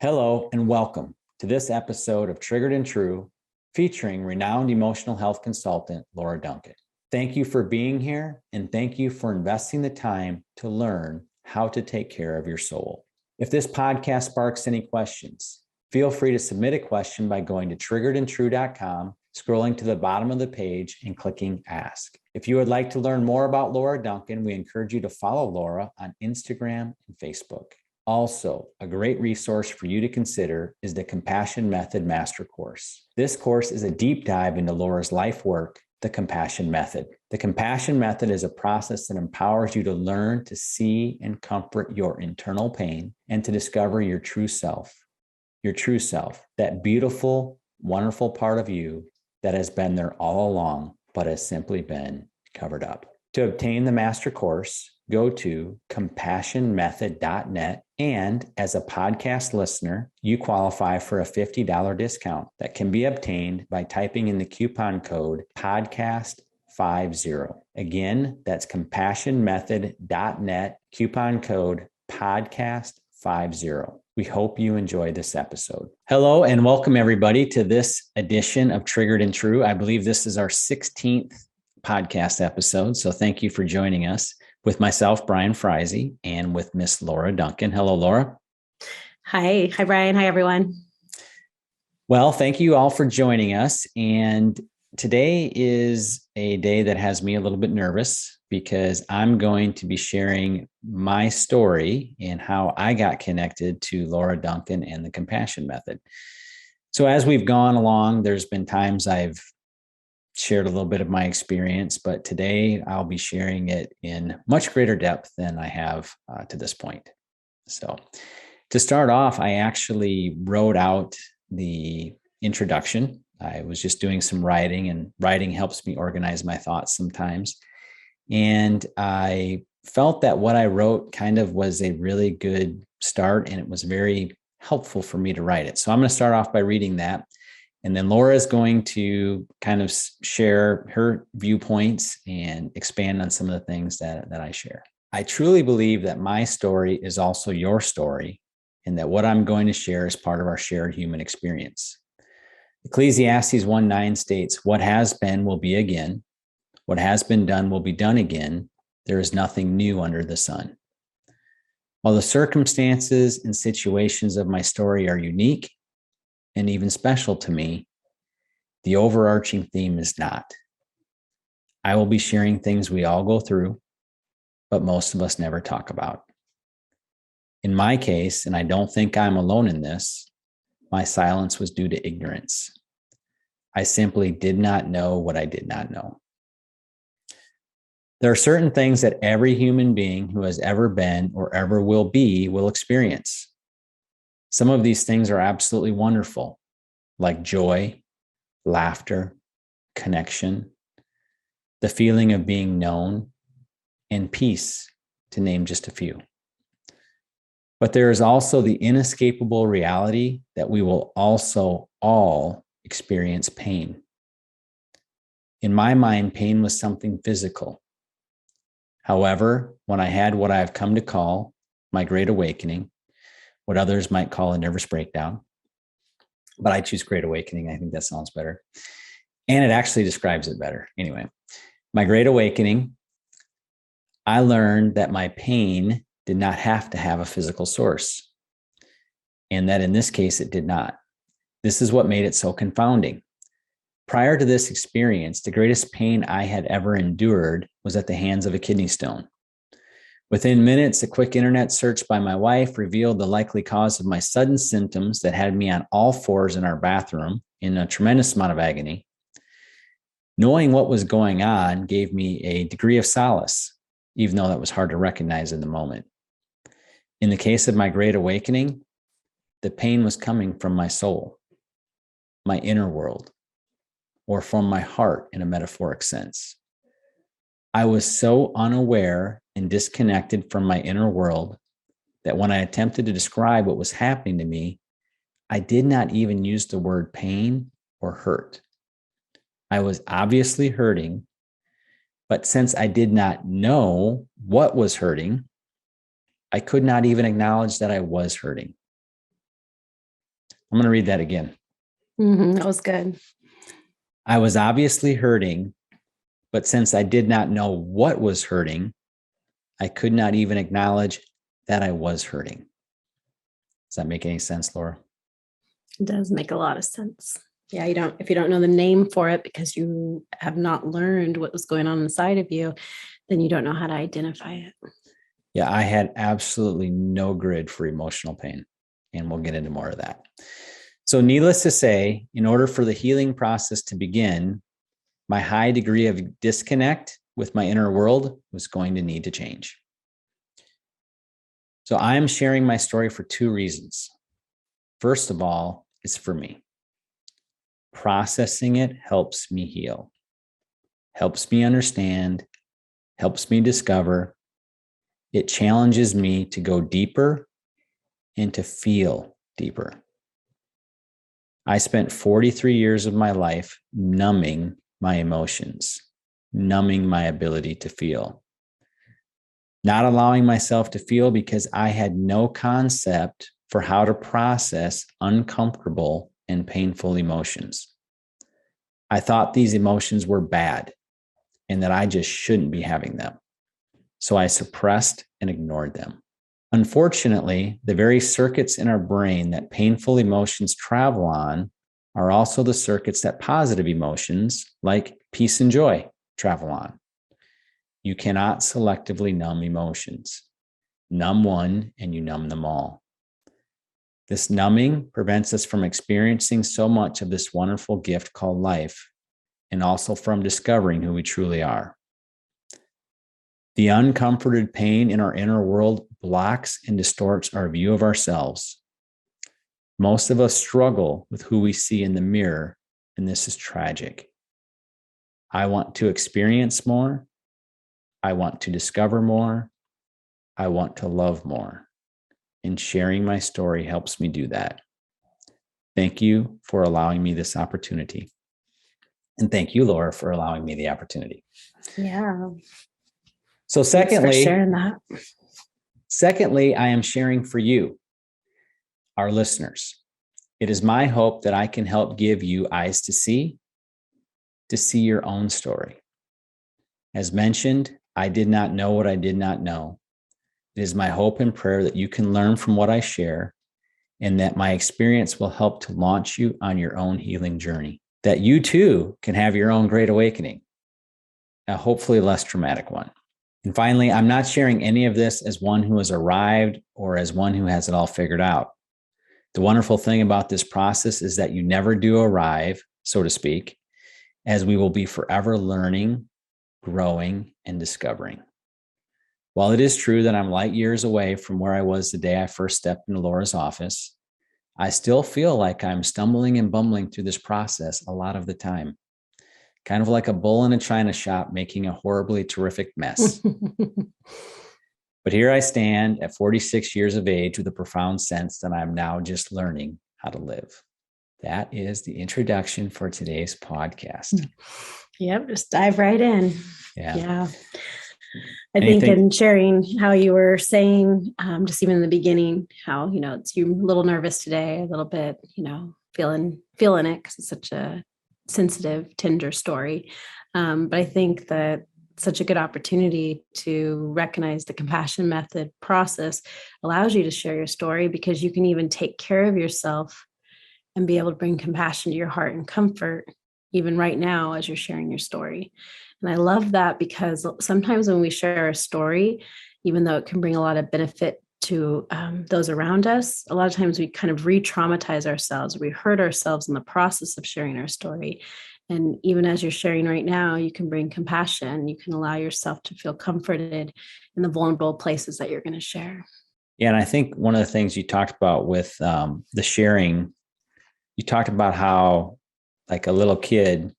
Hello and welcome to this episode of Triggered and True, featuring renowned emotional health consultant Laura Duncan. Thank you for being here, and thank you for investing the time to learn how to take care of your soul. If this podcast sparks any questions, feel free to submit a question by going to triggeredandtrue.com, scrolling to the bottom of the page and clicking Ask. If you would like to learn more about Laura Duncan, we encourage you to follow Laura on Instagram and Facebook. Also, a great resource for you to consider is the Compassion Method Master Course. This course is a deep dive into Laura's life work, the Compassion Method. The Compassion Method is a process that empowers you to learn to see and comfort your internal pain and to discover your true self, that beautiful, wonderful part of you that has been there all along, but has simply been covered up. To obtain the master course, go to compassionmethod.net. And as a podcast listener, you qualify for a $50 discount that can be obtained by typing in the coupon code podcast50. Again, that's compassionmethod.net, coupon code podcast50. We hope you enjoy this episode. Hello and welcome everybody to this edition of Triggered and True. I believe this is our 16th podcast episode. So thank you for joining us with myself, Brian Freise, and with Miss Laura Duncan. Hello, Laura. Hi. Hi, Brian. Hi, everyone. Well, thank you all for joining us. And today is a day that has me a little bit nervous because I'm going to be sharing my story and how I got connected to Laura Duncan and the Compassion Method. So as we've gone along, there's been times I've shared a little bit of my experience, but today I'll be sharing it in much greater depth than I have to this point. So to start off, I actually wrote out the introduction. I was just doing some writing, and writing helps me organize my thoughts sometimes. And I felt that what I wrote kind of was a really good start, and it was very helpful for me to write it. So I'm going to start off by reading that. And then Laura is going to kind of share her viewpoints and expand on some of the things that I share. I truly believe that my story is also your story, and that what I'm going to share is part of our shared human experience. Ecclesiastes 1:9 states, "What has been will be again. What has been done will be done again. There is nothing new under the sun." While the circumstances and situations of my story are unique and even special to me, the overarching theme is not. I will be sharing things we all go through, but most of us never talk about. In my case, and I don't think I'm alone in this, my silence was due to ignorance. I simply did not know what I did not know. There are certain things that every human being who has ever been or ever will be will experience. Some of these things are absolutely wonderful, like joy, laughter, connection, the feeling of being known, and peace, to name just a few. But there is also the inescapable reality that we will also all experience pain. In my mind, pain was something physical. However, when I had what I have come to call my great awakening, what others might call a nervous breakdown, but I choose great awakening. I think that sounds better. And it actually describes it better. Anyway, my great awakening, I learned that my pain did not have to have a physical source, and that in this case, it did not. This is what made it so confounding. Prior to this experience, the greatest pain I had ever endured was at the hands of a kidney stone. Within minutes, a quick internet search by my wife revealed the likely cause of my sudden symptoms that had me on all fours in our bathroom in a tremendous amount of agony. Knowing what was going on gave me a degree of solace, even though that was hard to recognize in the moment. In the case of my great awakening, the pain was coming from my soul, my inner world, or from my heart in a metaphoric sense. I was so unaware and disconnected from my inner world that when I attempted to describe what was happening to me, I did not even use the word pain or hurt. I was obviously hurting, but since I did not know what was hurting, I could not even acknowledge that I was hurting. I'm going to read that again. That was good. I was obviously hurting, but since I did not know what was hurting, I could not even acknowledge that I was hurting. Does that make any sense, Laura? It does make a lot of sense. Yeah, if you don't know the name for it because you have not learned what was going on inside of you, then you don't know how to identify it. Yeah, I had absolutely no grid for emotional pain, and we'll get into more of that. So needless to say, in order for the healing process to begin, my high degree of disconnect with my inner world was going to need to change. So I am sharing my story for two reasons. First of all, it's for me. Processing it helps me heal, helps me understand, helps me discover. It challenges me to go deeper and to feel deeper. I spent 43 years of my life numbing my emotions, numbing my ability to feel, not allowing myself to feel because I had no concept for how to process uncomfortable and painful emotions. I thought these emotions were bad and that I just shouldn't be having them. So I suppressed and ignored them. Unfortunately, the very circuits in our brain that painful emotions travel on are also the circuits that positive emotions, like peace and joy, travel on. You cannot selectively numb emotions. Numb one and you numb them all. This numbing prevents us from experiencing so much of this wonderful gift called life, and also from discovering who we truly are. The uncomforted pain in our inner world blocks and distorts our view of ourselves. Most of us struggle with who we see in the mirror, and this is tragic. I want to experience more. I want to discover more. I want to love more. And sharing my story helps me do that. Thank you for allowing me this opportunity. And thank you, Laura, for allowing me the opportunity. Yeah. So Thanks for sharing that. Secondly, I am sharing for you, our listeners. It is my hope that I can help give you eyes to see your own story. As mentioned, I did not know what I did not know. It is my hope and prayer that you can learn from what I share and that my experience will help to launch you on your own healing journey, that you too can have your own great awakening, a hopefully less traumatic one. And finally, I'm not sharing any of this as one who has arrived or as one who has it all figured out. The wonderful thing about this process is that you never do arrive, so to speak, as we will be forever learning, growing, and discovering. While it is true that I'm light years away from where I was the day I first stepped into Laura's office, I still feel like I'm stumbling and bumbling through this process a lot of the time. Kind of like a bull in a china shop making a horribly terrific mess. But here I stand at 46 years of age with a profound sense that I'm now just learning how to live. That is the introduction for today's podcast. Yep, just dive right in. Yeah. I think in sharing how you were saying, just even in the beginning, how, it's you're a little nervous today, a little bit, feeling it because it's such a sensitive, tender story. But I think that such a good opportunity to recognize the compassion method process allows you to share your story because you can even take care of yourself and be able to bring compassion to your heart and comfort even right now as you're sharing your story. And I love that because sometimes when we share a story, even though it can bring a lot of benefit to those around us, a lot of times we kind of re-traumatize ourselves. We hurt ourselves in the process of sharing our story. And even as you're sharing right now, you can bring compassion. You can allow yourself to feel comforted in the vulnerable places that you're going to share. Yeah, and I think one of the things you talked about with the sharing, you talked about how like a little kid,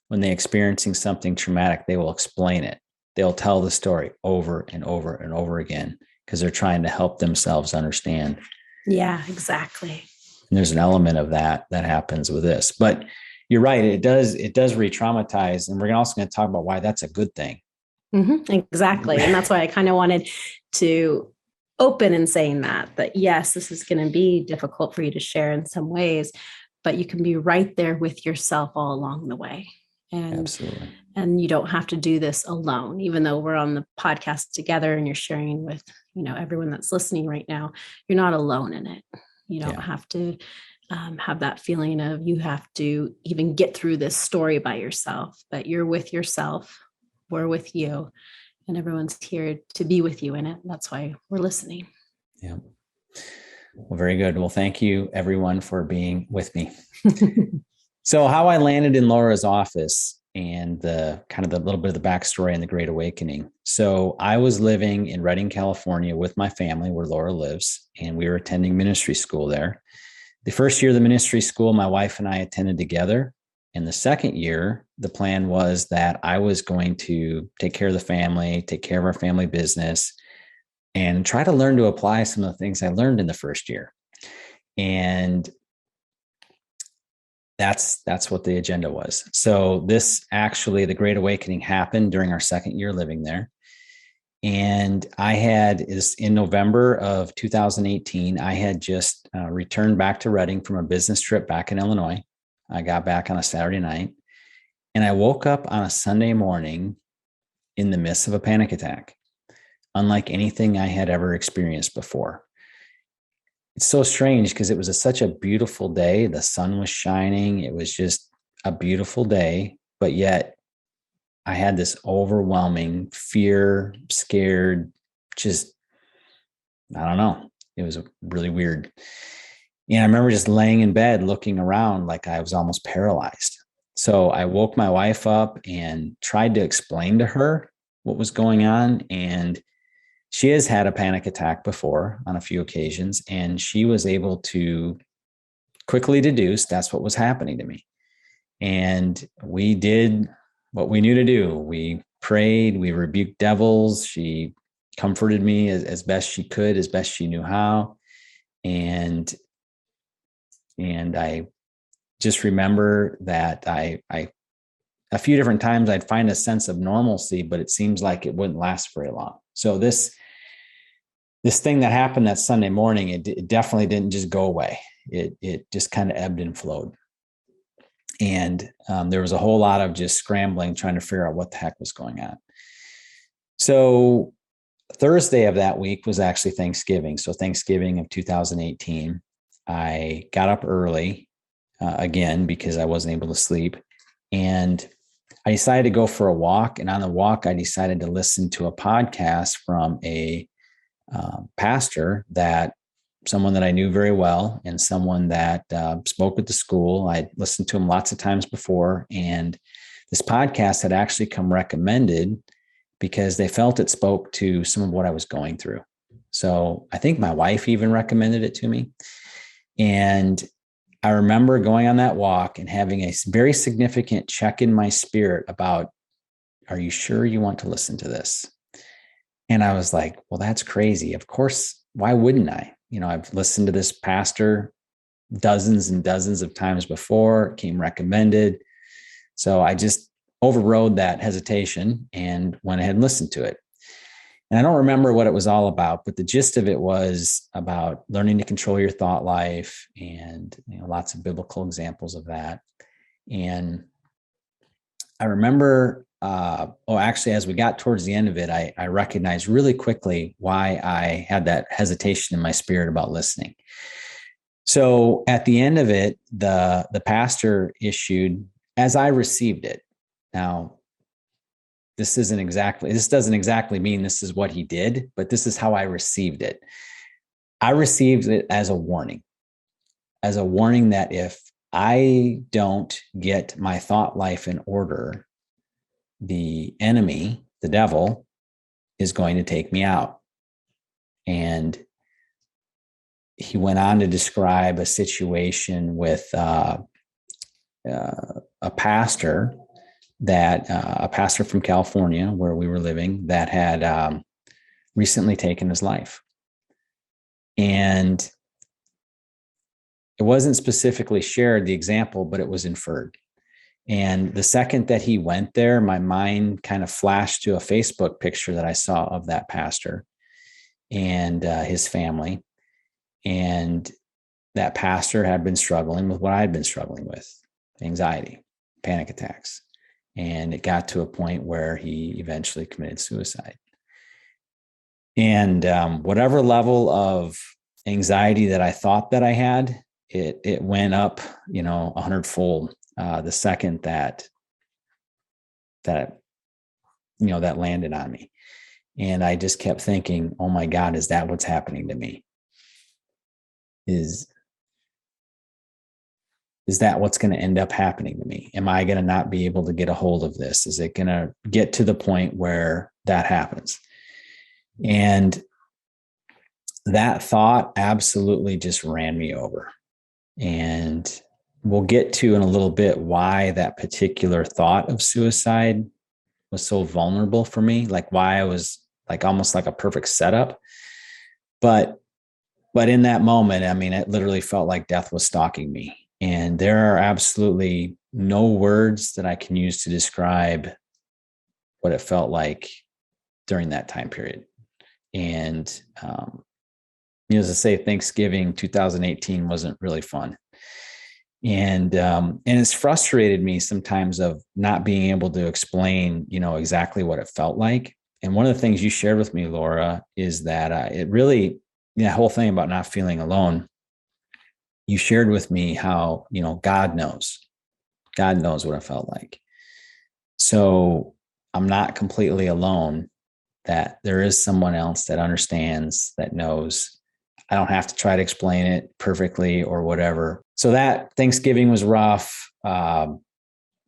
when they're experiencing something traumatic, they will explain it. They'll tell the story over and over and over again because they're trying to help themselves understand. Yeah, exactly. And there's an element of that happens with this. But you're right. It does re-traumatize. And we're also going to talk about why that's a good thing. Mm-hmm, exactly. And that's why I kind of wanted to open in saying that yes, this is going to be difficult for you to share in some ways, but you can be right there with yourself all along the way. And absolutely. And you don't have to do this alone, even though we're on the podcast together and you're sharing with, everyone that's listening right now. You're not alone in it. You don't have to have that feeling of you have to even get through this story by yourself, but you're with yourself. We're with you, and everyone's here to be with you in it. That's why we're listening. Yeah. Well, very good. Well, thank you everyone for being with me. So how I landed in Laura's office and the little bit of the backstory and the Great Awakening. So I was living in Redding, California with my family where Laura lives, and we were attending ministry school there. The first year of the ministry school, my wife and I attended together. And the second year, the plan was that I was going to take care of the family, take care of our family business, and try to learn to apply some of the things I learned in the first year. And that's what the agenda was. So the Great Awakening happened during our second year living there. And in November of 2018, I had just returned back to Redding from a business trip back in Illinois. I got back on a Saturday night, and I woke up on a Sunday morning in the midst of a panic attack, unlike anything I had ever experienced before. It's so strange because it was such a beautiful day. The sun was shining. It was just a beautiful day, but yet I had this overwhelming fear, scared, just, I don't know. It was really weird. And I remember just laying in bed, looking around like I was almost paralyzed. So I woke my wife up and tried to explain to her what was going on. And she has had a panic attack before on a few occasions, and she was able to quickly deduce that's what was happening to me. And we did what we knew to do. We prayed, we rebuked devils. She comforted me as best she could, as best she knew how. And I just remember that I a few different times I'd find a sense of normalcy, but it seems like it wouldn't last very long. So this thing that happened that Sunday morning, it definitely didn't just go away. It just kind of ebbed and flowed. And there was a whole lot of just scrambling, trying to figure out what the heck was going on. So Thursday of that week was actually Thanksgiving. So Thanksgiving of 2018, I got up early again because I wasn't able to sleep. And I decided to go for a walk. And on the walk, I decided to listen to a podcast from a pastor, someone that I knew very well, and someone that spoke at the school. I'd listened to him lots of times before. And this podcast had actually come recommended because they felt it spoke to some of what I was going through. So I think my wife even recommended it to me. And I remember going on that walk and having a very significant check in my spirit about, are you sure you want to listen to this? And I was like, well, that's crazy. Of course, why wouldn't I? I've listened to this pastor dozens and dozens of times before, it came recommended. So I just overrode that hesitation and went ahead and listened to it. And I don't remember what it was all about, but the gist of it was about learning to control your thought life, and lots of biblical examples of that. And I remember, actually, as we got towards the end of it, I recognized really quickly why I had that hesitation in my spirit about listening. So at the end of it, the pastor issued, as I received it. Now, this doesn't exactly mean this is what he did, but this is how I received it. I received it as a warning that if I don't get my thought life in order, the enemy, the devil, is going to take me out. And he went on to describe a situation with a pastor from California where we were living that had recently taken his life. And it wasn't specifically shared, the example, but it was inferred. And the second that he went there, my mind kind of flashed to a Facebook picture that I saw of that pastor. and his family. And that pastor had been struggling with what I had been struggling with, anxiety, panic attacks. And it got to a point where he eventually committed suicide. And whatever level of anxiety that I thought that I had, it went up, 100-fold the second that landed on me. And I just kept thinking, oh my God, is that what's happening to me? Is that what's going to end up happening to me? Am I going to not be able to get a hold of this? Is it going to get to the point where that happens? And that thought absolutely just ran me over. And we'll get to in a little bit why that particular thought of suicide was so vulnerable for me, like why I was like almost like a perfect setup. But in that moment, I mean, it literally felt like death was stalking me. And there are absolutely no words that I can use to describe what it felt like during that time period. And, as I say, Thanksgiving 2018 wasn't really fun. And it's frustrated me sometimes of not being able to explain, exactly what it felt like. And one of the things you shared with me, Laura, is that it really, the whole thing about not feeling alone, you shared with me how, God knows what it felt like. So I'm not completely alone, that there is someone else that understands, that knows. I don't have to try to explain it perfectly or whatever. So that Thanksgiving was rough.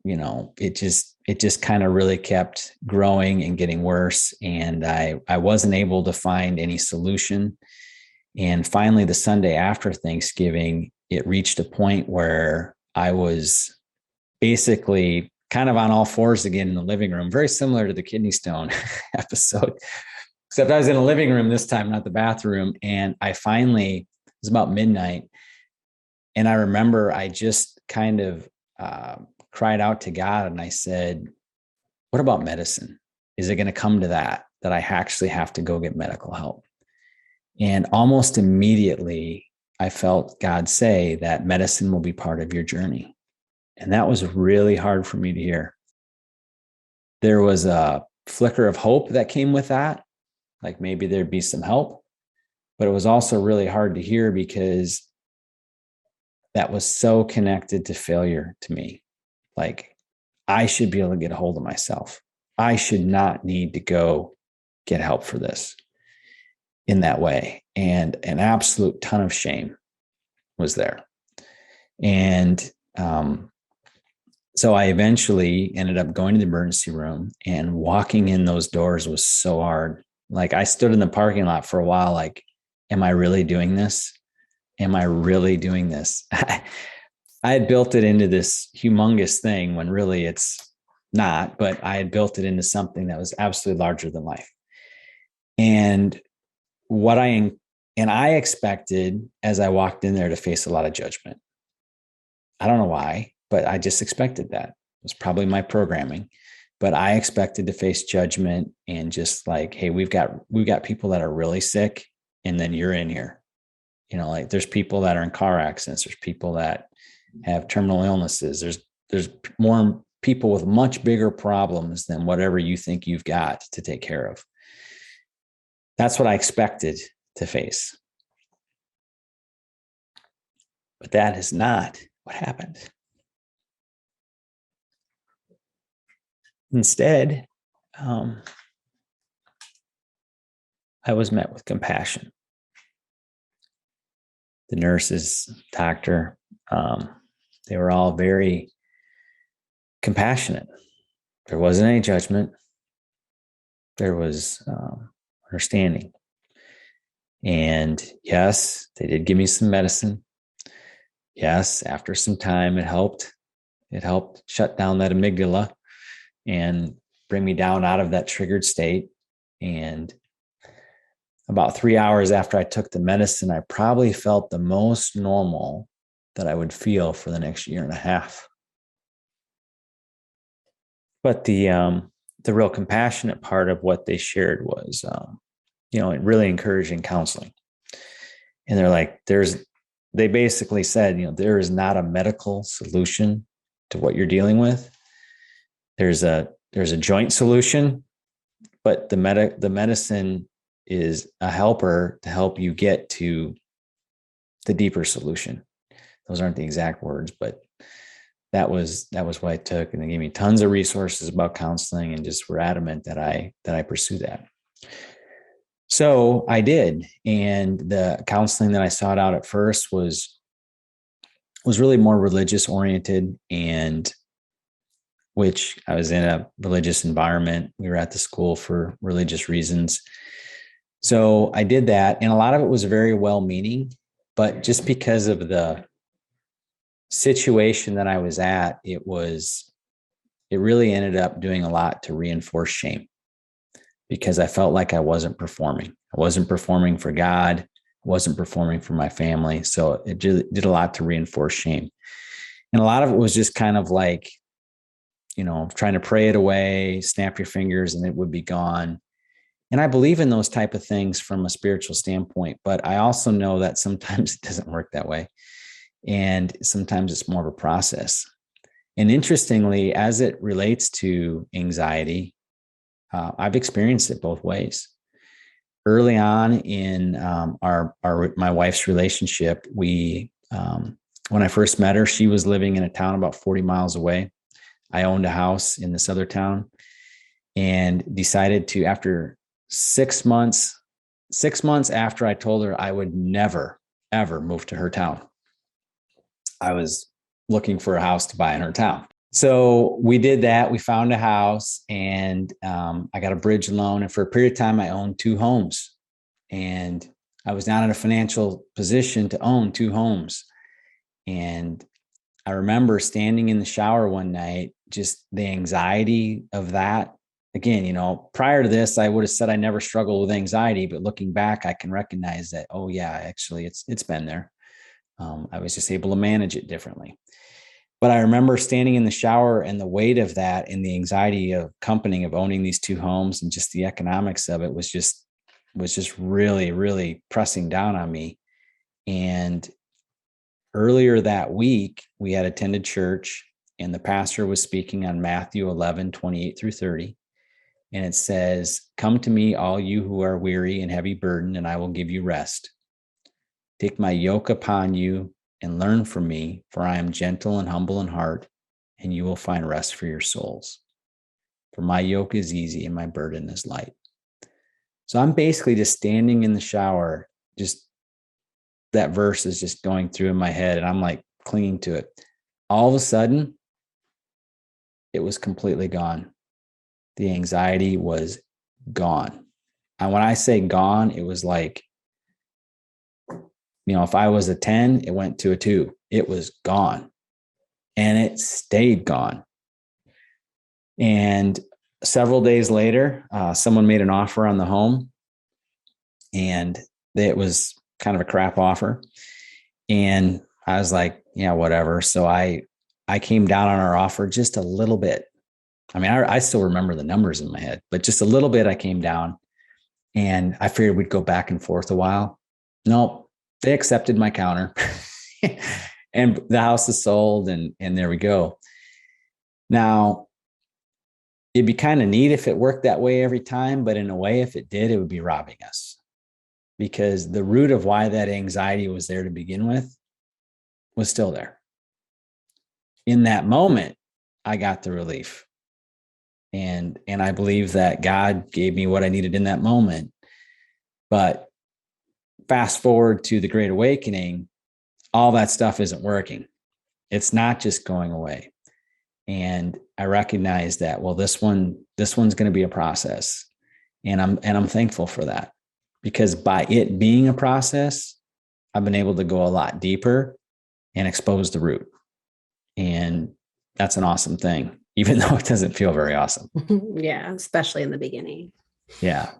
It just kind of really kept growing and getting worse. And I wasn't able to find any solution. And finally, the Sunday after Thanksgiving, it reached a point where I was basically kind of on all fours again in the living room, very similar to the kidney stone episode, except I was in a living room this time, not the bathroom. And it was about midnight. And I remember I just kind of cried out to God and I said, what about medicine? Is it going to come to that I actually have to go get medical help? And almost immediately I felt God say that medicine will be part of your journey. And that was really hard for me to hear. There was a flicker of hope that came with that, like maybe there'd be some help, but it was also really hard to hear because that was so connected to failure to me. Like I should be able to get a hold of myself. I should not need to go get help for this in that way. And an absolute ton of shame was there. And so I eventually ended up going to the emergency room, and walking in those doors was so hard. Like I stood in the parking lot for a while, like, am I really doing this? Am I really doing this? I had built it into this humongous thing when really it's not, but I had built it into something that was absolutely larger than life. And I expected, as I walked in there, to face a lot of judgment. I don't know why, but I just expected that. It was probably my programming, but I expected to face judgment and just like, hey, we've got people that are really sick, and then you're in here. Like there's people that are in car accidents, there's people that have terminal illnesses, there's more people with much bigger problems than whatever you think you've got to take care of. That's what I expected to face. But that is not what happened. Instead, I was met with compassion. The nurses, doctor, they were all very compassionate. There wasn't any judgment. There was understanding. And yes, they did give me some medicine. Yes, after some time, it helped. It helped shut down that amygdala and bring me down out of that triggered state. And about 3 hours after I took the medicine, I probably felt the most normal that I would feel for the next year and a half. But the real compassionate part of what they shared was really encouraging counseling. And they're like, they basically said, there is not a medical solution to what you're dealing with. There's a joint solution, but the medicine is a helper to help you get to the deeper solution. Those aren't the exact words, but that was what I took. And they gave me tons of resources about counseling and just were adamant that I pursue that. So I did. And the counseling that I sought out at first was really more religious oriented, and which I was in a religious environment. We were at the school for religious reasons. So I did that. And a lot of it was very well-meaning, but just because of the situation that I was at, it really ended up doing a lot to reinforce shame, because I felt like I wasn't performing. I wasn't performing for God. I wasn't performing for my family. So it did a lot to reinforce shame. And a lot of it was just kind of like, trying to pray it away, snap your fingers, and it would be gone. And I believe in those type of things from a spiritual standpoint, but I also know that sometimes it doesn't work that way. And sometimes it's more of a process. And interestingly, as it relates to anxiety, I've experienced it both ways. Early on in my wife's relationship, when I first met her, she was living in a town about 40 miles away. I owned a house in this other town, and decided to, after 6 months after I told her I would never, ever move to her town, I was looking for a house to buy in her town. So we did that. We found a house, and I got a bridge loan. And for a period of time, I owned 2 homes, and I was not in a financial position to own 2 homes. And I remember standing in the shower one night, just the anxiety of that. Again, prior to this, I would have said I never struggled with anxiety, but looking back, I can recognize that, oh yeah, actually it's been there. I was just able to manage it differently. But I remember standing in the shower, and the weight of that and the anxiety of owning these 2 homes, and just the economics of it was just really, really pressing down on me. And earlier that week, we had attended church, and the pastor was speaking on Matthew 11:28-30. And it says, "Come to me, all you who are weary and heavy burdened, and I will give you rest. Take my yoke upon you and learn from me, for I am gentle and humble in heart, and you will find rest for your souls. For my yoke is easy and my burden is light." So I'm basically just standing in the shower, just that verse is just going through in my head, and I'm like clinging to it. All of a sudden, it was completely gone. The anxiety was gone. And when I say gone, it was like, if I was a 10, it went to a 2. It was gone, and it stayed gone. And several days later, someone made an offer on the home, and it was kind of a crap offer. And I was like, yeah, whatever. So I came down on our offer just a little bit. I mean, I still remember the numbers in my head, but just a little bit I came down, and I figured we'd go back and forth a while. Nope, they accepted my counter and the house is sold, and there we go. Now, it'd be kind of neat if it worked that way every time, but in a way, if it did, it would be robbing us, because the root of why that anxiety was there to begin with was still there. In that moment, I got the relief. And I believe that God gave me what I needed in that moment. But fast forward to the Great Awakening, all that stuff isn't working. It's not just going away. And I recognize that, well, this one's going to be a process. And I'm thankful for that, because by it being a process, I've been able to go a lot deeper and expose the root. And that's an awesome thing, even though it doesn't feel very awesome. Yeah, especially in the beginning. Yeah.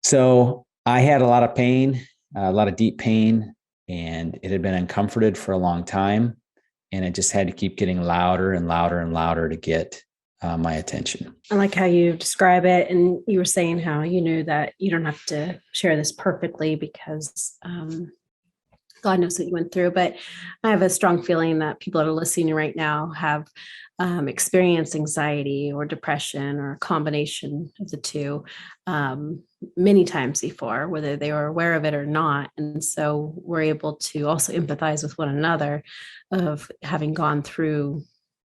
So I had a lot of pain, a lot of deep pain, and it had been uncomforted for a long time. And it just had to keep getting louder and louder and louder to get my attention. I like how you describe it. And you were saying how you knew that you don't have to share this perfectly because God knows what you went through. But I have a strong feeling that people that are listening right now have experienced anxiety or depression or a combination of the two many times before, whether they were aware of it or not. And so we're able to also empathize with one another of having gone through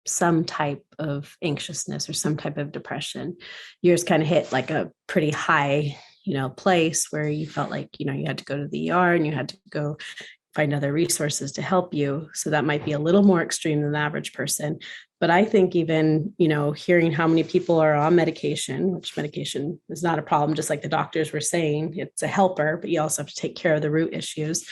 some type of anxiousness or some type of depression. Yours kind of hit like a pretty high, place where you felt like, you had to go to the ER and you had to go find other resources to help you. So that might be a little more extreme than the average person. But I think even, hearing how many people are on medication, which medication is not a problem, just like the doctors were saying, it's a helper, but you also have to take care of the root issues.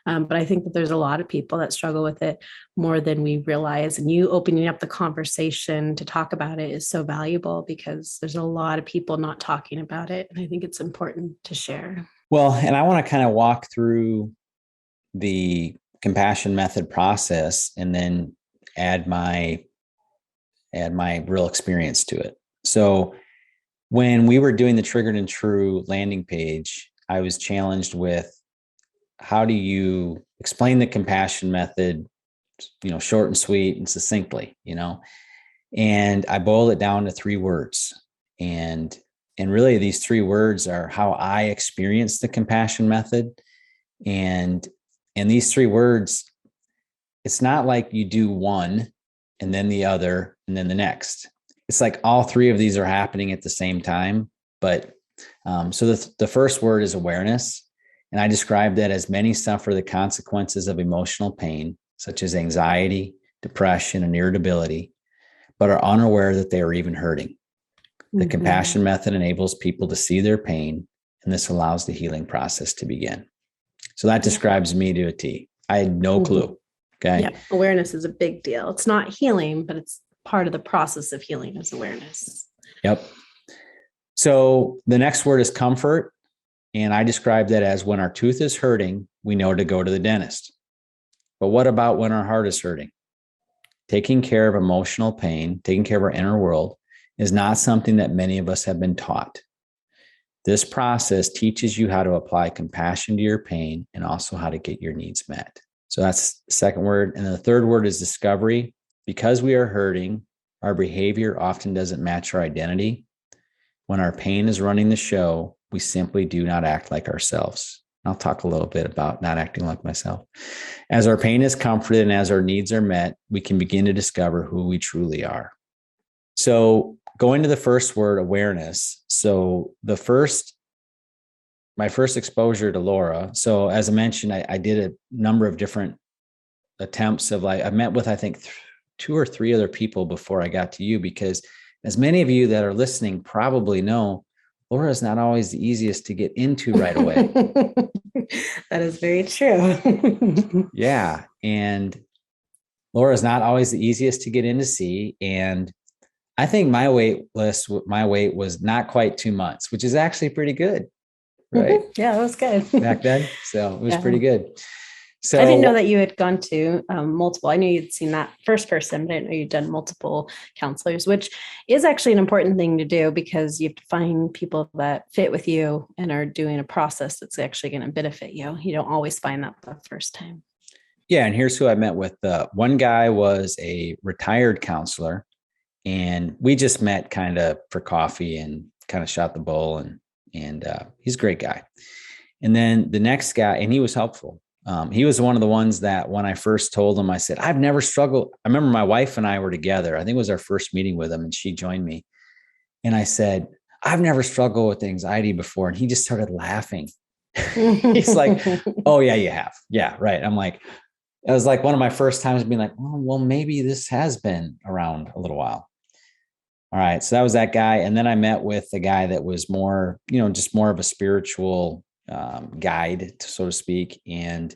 But I think that there's a lot of people that struggle with it more than we realize. And you opening up the conversation to talk about it is so valuable because there's a lot of people not talking about it. And I think it's important to share. Well, and I want to kind of walk through the compassion method process and then add my real experience to it. So when we were doing the Triggered and True landing page, I was challenged with how do you explain the compassion method, short and sweet and succinctly, and I boiled it down to 3 words. And really these 3 words are how I experienced the compassion method. And these 3 words, it's not like you do one and then the other and then the next. It's like all 3 of these are happening at the same time. But so the first word is awareness. And I described that as many suffer the consequences of emotional pain, such as anxiety, depression, and irritability, but are unaware that they are even hurting. The compassion method enables people to see their pain, and this allows the healing process to begin. So that describes me to a T. I had no clue. Okay. Yeah. Awareness is a big deal. It's not healing, but it's part of the process of healing is awareness. Yep. So the next word is comfort. And I describe that as when our tooth is hurting, we know to go to the dentist. But what about when our heart is hurting? Taking care of emotional pain, taking care of our inner world is not something that many of us have been taught. This process teaches you how to apply compassion to your pain and also how to get your needs met. So that's the second word. And the third word is discovery. Because we are hurting, our behavior often doesn't match our identity. When our pain is running the show, we simply do not act like ourselves. I'll talk a little bit about not acting like myself. As our pain is comforted and as our needs are met, we can begin to discover who we truly are. So going to the first word, awareness. So my first exposure to Laura. So as I mentioned, I did a number of different attempts of I met with, I think 2 or 3 other people before I got to you, because as many of you that are listening probably know, Laura is not always the easiest to get into right away. That is very true. Yeah. And Laura is not always the easiest to get in to see. And I think my weight was not quite 2 months, which is actually pretty good. Right. Yeah, that was good. Back then. So it was pretty good. So I didn't know that you had gone to multiple. I knew you'd seen that first person, but I didn't know you'd done multiple counselors, which is actually an important thing to do because you have to find people that fit with you and are doing a process that's actually going to benefit you. You don't always find that the first time. Yeah. And here's who I met with. One guy was a retired counselor, and we just met kind of for coffee and kind of shot the bull, and he's a great guy. And then the next guy, and he was helpful. He was one of the ones that when I first told him, I said, I've never struggled. I remember my wife and I were together. I think it was our first meeting with him, and she joined me. And I said, I've never struggled with anxiety before. And he just started laughing. He's like, oh yeah, you have. Yeah. Right. I'm like, it was like one of my first times being like, oh, well, maybe this has been around a little while. All right. So that was that guy. And then I met with the guy that was more, just more of a spiritual guide, so to speak. And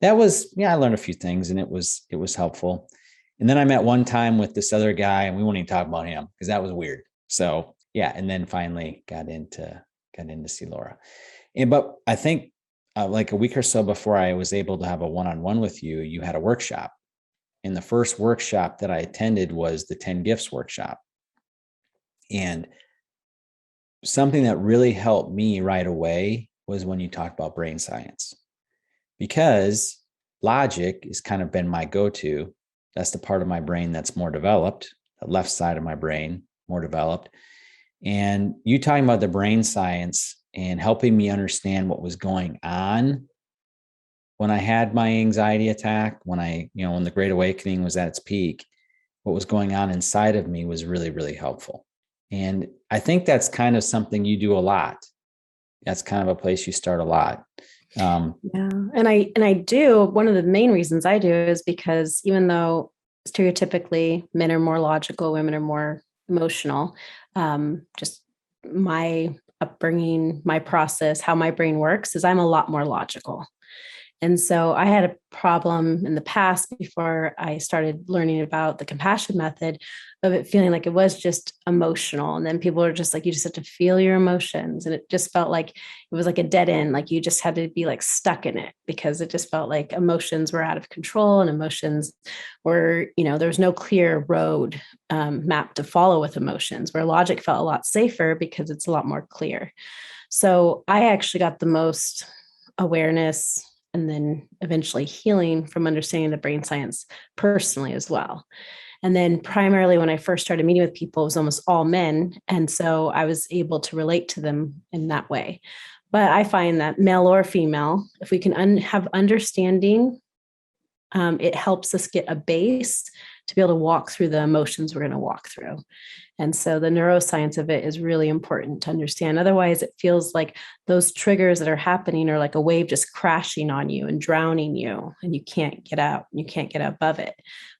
that was, I learned a few things, and it was helpful. And then I met one time with this other guy, and we won't even talk about him because that was weird. So yeah. And then finally got in to see Laura. But I think like a week or so before I was able to have a one-on-one with you, you had a workshop. And the first workshop that I attended was the 10 gifts workshop. And something that really helped me right away was when you talked about brain science, because logic has kind of been my go-to. That's the part of my brain that's more developed, the left side of my brain more developed. And you talking about the brain science and helping me understand what was going on when I had my anxiety attack, when when the Great Awakening was at its peak, what was going on inside of me was really, really helpful. And I think that's kind of something you do a lot. That's kind of a place you start a lot. Yeah. And I do, one of the main reasons I do is because even though stereotypically men are more logical, women are more emotional, just my upbringing, my process, how my brain works is I'm a lot more logical. And so I had a problem in the past before I started learning about the compassion method of it feeling like it was just emotional. And then people are just like, you just have to feel your emotions. And it just felt like it was like a dead end. Like you just had to be like stuck in it because it just felt like emotions were out of control and emotions were, there was no clear road map to follow with emotions, where logic felt a lot safer because it's a lot more clear. So I actually got the most awareness and then eventually healing from understanding the brain science personally as well. And then primarily when I first started meeting with people, it was almost all men. And so I was able to relate to them in that way. But I find that male or female, if we can have understanding, it helps us get a base to be able to walk through the emotions we're going to walk through. And so the neuroscience of it is really important to understand. Otherwise, it feels like those triggers that are happening are like a wave just crashing on you and drowning you, and you can't get out. You can't get above it.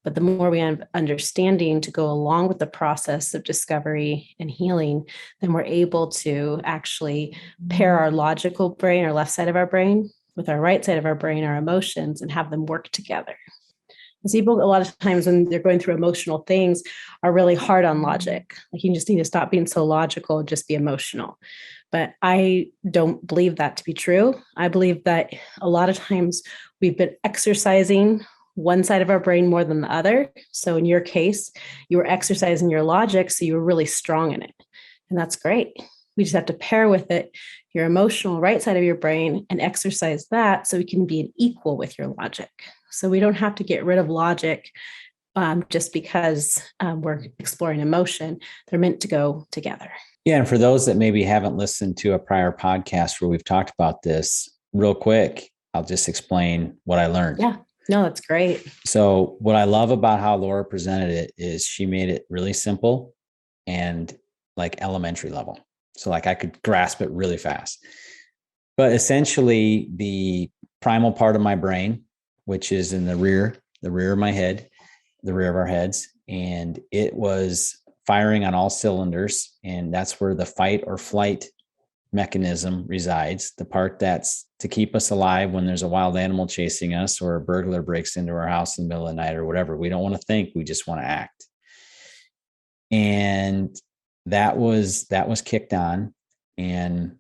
But the more we have understanding to go along with the process of discovery and healing, then we're able to actually pair our logical brain, our left side of our brain, with our right side of our brain, our emotions, and have them work together. People, a lot of times when they're going through emotional things, are really hard on logic. Like you just need to stop being so logical and just be emotional. But I don't believe that to be true. I believe that a lot of times we've been exercising one side of our brain more than the other. So in your case, you were exercising your logic, so you were really strong in it. And that's great. We just have to pair with it your emotional right side of your brain and exercise that so we can be an equal with your logic. So we don't have to get rid of logic just because we're exploring emotion. They're meant to go together. Yeah. And for those that maybe haven't listened to a prior podcast where we've talked about this, real quick, I'll just explain what I learned. Yeah. No, that's great. So what I love about how Laura presented it is she made it really simple and like elementary level. So like I could grasp it really fast. But essentially the primal part of my brain, which is in the rear of my head, the rear of our heads, and it was firing on all cylinders. And that's where the fight or flight mechanism resides, the part that's to keep us alive when there's a wild animal chasing us or a burglar breaks into our house in the middle of the night or whatever. We don't want to think, we just want to act. And that was kicked on. And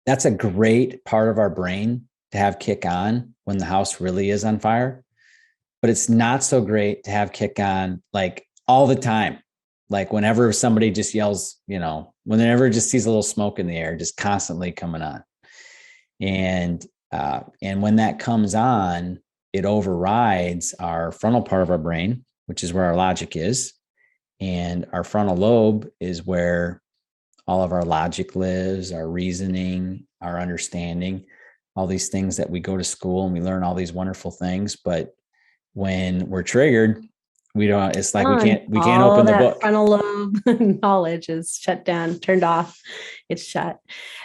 that's a great part of our brain to have kick on when the house really is on fire. But it's not so great to have kick on like all the time. Like whenever somebody just yells, whenever just sees a little smoke in the air, just constantly coming on. And when that comes on, it overrides our frontal part of our brain, which is where our logic is. And our frontal lobe is where all of our logic lives, our reasoning, our understanding, all these things that we go to school and we learn all these wonderful things. But when we're triggered, we don't, it's like we can't open the book. Frontal lobe knowledge is shut down, turned off, it's shut.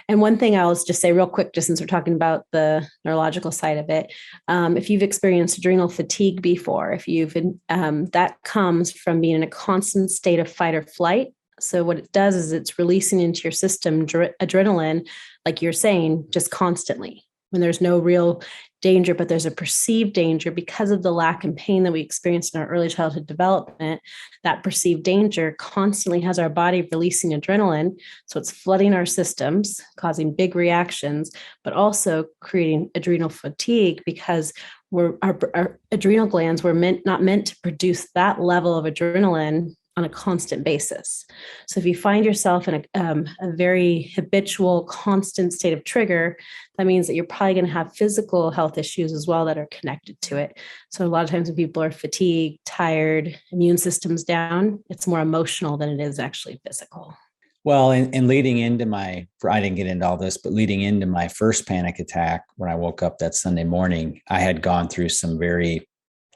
And one thing I'll just say real quick, just since we're talking about the neurological side of it, if you've experienced adrenal fatigue before, that comes from being in a constant state of fight or flight. So what it does is it's releasing into your system adrenaline, like you're saying, just constantly when there's no real danger, but there's a perceived danger because of the lack and pain that we experienced in our early childhood development. That perceived danger constantly has our body releasing adrenaline. So it's flooding our systems, causing big reactions, but also creating adrenal fatigue because our adrenal glands were not meant to produce that level of adrenaline on a constant basis. So if you find yourself in a very habitual, constant state of trigger, that means that you're probably going to have physical health issues as well that are connected to it. So a lot of times when people are fatigued, tired, immune system's down, it's more emotional than it is actually physical. Well, and leading into I didn't get into all this, but leading into my first panic attack, when I woke up that Sunday morning, I had gone through some very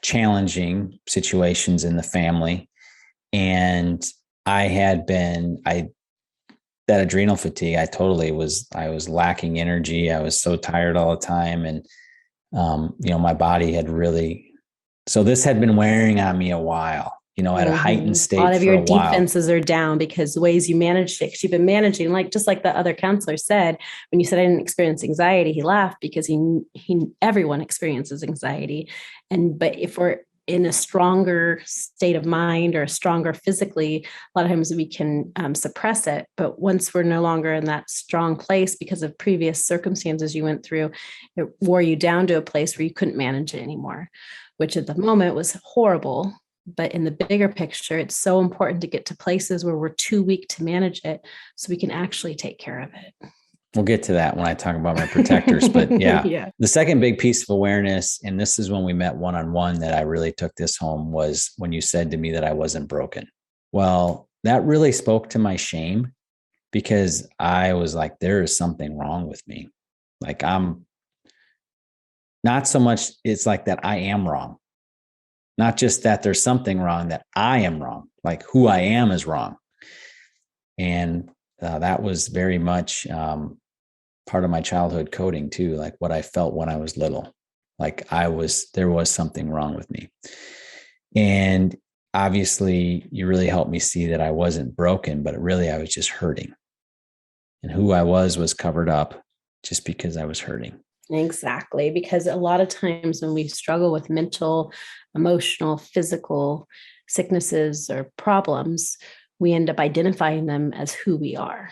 challenging situations in the family. And that adrenal fatigue, I was lacking energy. I was so tired all the time. And, my body so this had been wearing on me a while, at a heightened state. A lot of your defenses are down because the ways you managed it, because you've been managing, just like the other counselor said, when you said I didn't experience anxiety, he laughed because everyone experiences anxiety. But if we're in a stronger state of mind or stronger physically, a lot of times we can suppress it. But once we're no longer in that strong place because of previous circumstances you went through, it wore you down to a place where you couldn't manage it anymore, which at the moment was horrible. But in the bigger picture, it's so important to get to places where we're too weak to manage it so we can actually take care of it. We'll get to that when I talk about my protectors, but yeah. The second big piece of awareness, and this is when we met one-on-one that I really took this home, was when you said to me that I wasn't broken. Well, that really spoke to my shame, because I was like, there is something wrong with me. Like, I'm not so much, it's like that I am wrong. Not just that there's something wrong, that I am wrong, like who I am is wrong. And that was very much part of my childhood coding too, like what I felt when I was little, like there was something wrong with me. And obviously you really helped me see that I wasn't broken, but really I was just hurting. And who I was covered up just because I was hurting. Exactly. Because a lot of times when we struggle with mental, emotional, physical sicknesses or problems, we end up identifying them as who we are.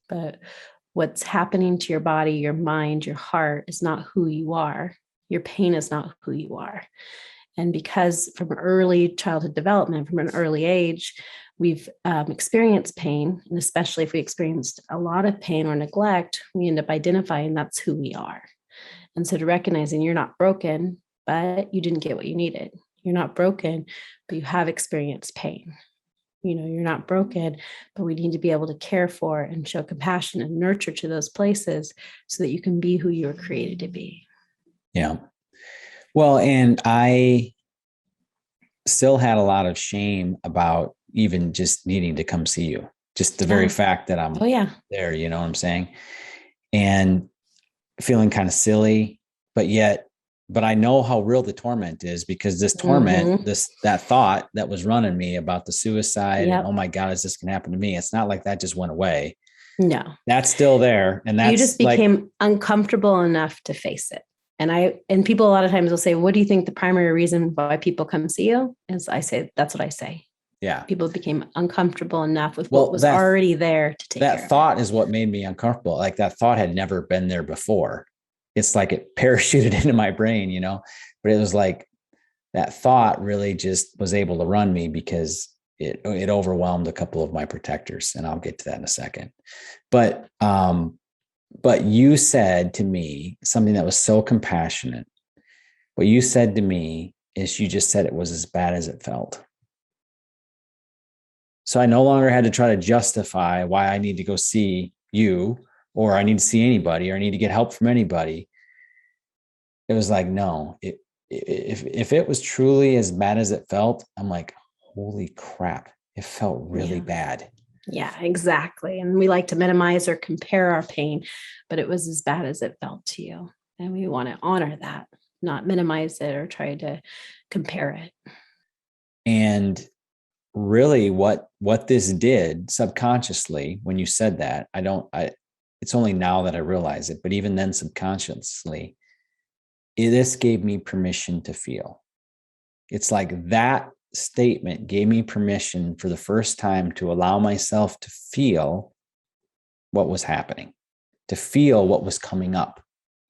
But what's happening to your body, your mind, your heart is not who you are. Your pain is not who you are. And because from early childhood development, from an early age, we've experienced pain, and especially if we experienced a lot of pain or neglect, we end up identifying that's who we are. And so to recognizing you're not broken, but you didn't get what you needed. You're not broken, but you have experienced pain. You're not broken, but we need to be able to care for and show compassion and nurture to those places so that you can be who you were created to be. Yeah. Well, and I still had a lot of shame about even just needing to come see you. Just the very fact that I'm there, you know what I'm saying? And feeling kind of silly, but I know how real the torment is, because this torment, that thought that was running me about the suicide and, oh my God, is this going to happen to me? It's not like that just went away. No, that's still there. And you just became uncomfortable enough to face it. And people a lot of times will say, what do you think the primary reason why people come see you is? I say, that's what I say. Yeah. People became uncomfortable enough with what was already there to take care of. That thought is what made me uncomfortable. Like, that thought had never been there before. It's like it parachuted into my brain, but it was like that thought really just was able to run me, because it overwhelmed a couple of my protectors. And I'll get to that in a second. But you said to me something that was so compassionate. What you said to me is, you just said it was as bad as it felt. So I no longer had to try to justify why I need to go see you, or I need to see anybody, or I need to get help from anybody. It was like, no, if it was truly as bad as it felt, I'm like, holy crap, it felt really bad. Yeah, exactly. And we like to minimize or compare our pain, but it was as bad as it felt to you. And we want to honor that, not minimize it or try to compare it. And really what this did subconsciously, when you said that, it's only now that I realize it, but even then subconsciously, this gave me permission to feel. It's like that statement gave me permission for the first time to allow myself to feel what was happening, to feel what was coming up.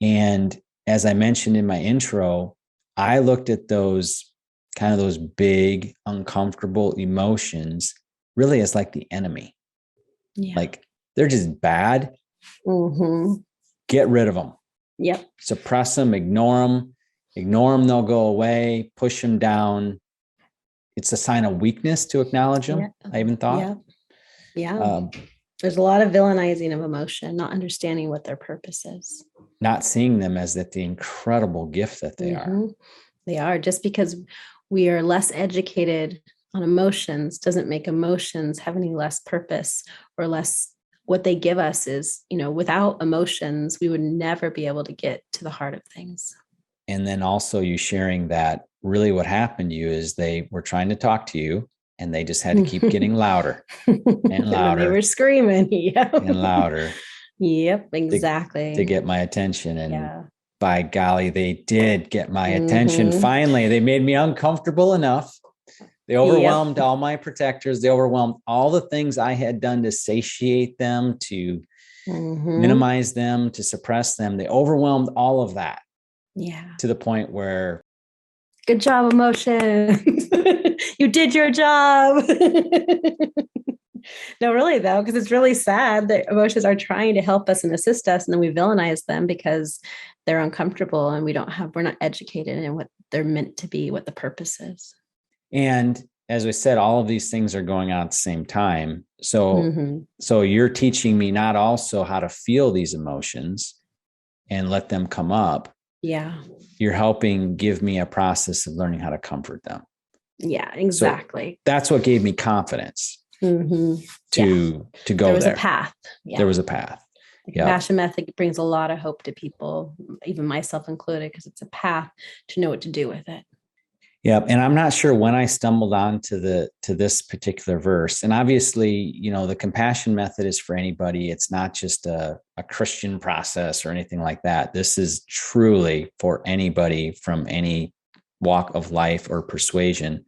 And as I mentioned in my intro, I looked at those big, uncomfortable emotions really is like the enemy. Yeah. Like they're just bad. Get rid of them. Yep. Suppress them, ignore them, they'll go away, push them down. It's a sign of weakness to acknowledge them. Yeah. I even thought. Yeah. There's a lot of villainizing of emotion, not understanding what their purpose is. Not seeing them as that the incredible gift that they are. They are. Just because we are less educated on emotions doesn't make emotions have any less purpose or less. What they give us is, without emotions, we would never be able to get to the heart of things. And then also you sharing that really what happened to you is they were trying to talk to you and they just had to keep getting louder and louder. And they were screaming. Yep. And louder. Yep, exactly. To get my attention. And by golly, they did get my attention. Finally, they made me uncomfortable enough. They overwhelmed all my protectors. They overwhelmed all the things I had done to satiate them, to minimize them, to suppress them. They overwhelmed all of that. Yeah. To the point where. Good job, emotions. You did your job. No, really though, because it's really sad that emotions are trying to help us and assist us. And then we villainize them because they're uncomfortable and we're not educated in what they're meant to be, what the purpose is. And as we said, all of these things are going on at the same time. So, so you're teaching me not also how to feel these emotions and let them come up. Yeah. You're helping give me a process of learning how to comfort them. Yeah, exactly. So that's what gave me confidence to go there. There was a path. Yeah. There was a path. The compassion method brings a lot of hope to people, even myself included, because it's a path to know what to do with it. Yeah. And I'm not sure when I stumbled on to this particular verse. And obviously, the compassion method is for anybody. It's not just a Christian process or anything like that. This is truly for anybody from any walk of life or persuasion.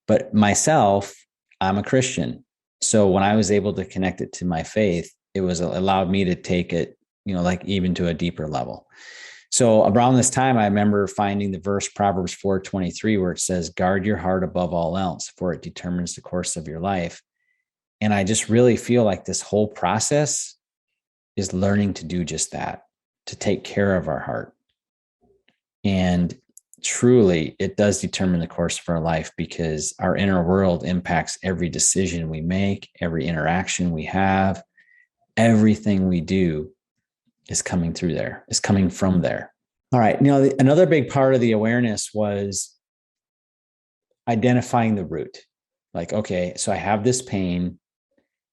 But myself, I'm a Christian. So when I was able to connect it to my faith, it was allowed me to take it, like even to a deeper level. So around this time, I remember finding the verse Proverbs 4:23, where it says, guard your heart above all else, for it determines the course of your life. And I just really feel like this whole process is learning to do just that, to take care of our heart. And truly, it does determine the course of our life because our inner world impacts every decision we make, every interaction we have, everything we do is coming through there, is coming from there. All right. Another big part of the awareness was identifying the root. Like, okay, so I have this pain.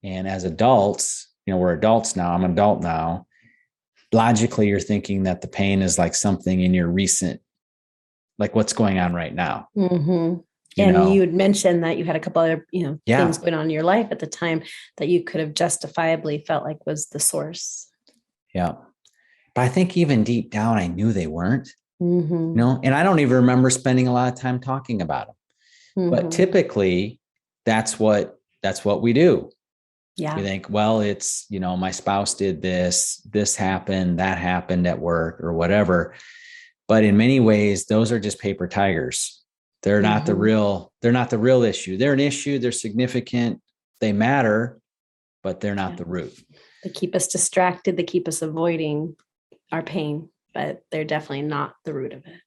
And as adults, we're adults now. I'm an adult now. Logically, you're thinking that the pain is like something in your recent, like what's going on right now. And you had mentioned that you had a couple other, things going on in your life at the time that you could have justifiably felt like was the source. Yeah. But I think even deep down, I knew they weren't, and I don't even remember spending a lot of time talking about them. But typically that's what we do. Yeah. We think, well, it's, my spouse did this happened, that happened at work or whatever. But in many ways, those are just paper tigers. They're not the real issue. They're an issue. They're significant. They matter, but they're not the root. They keep us distracted. They keep us avoiding our pain, but they're definitely not the root of it.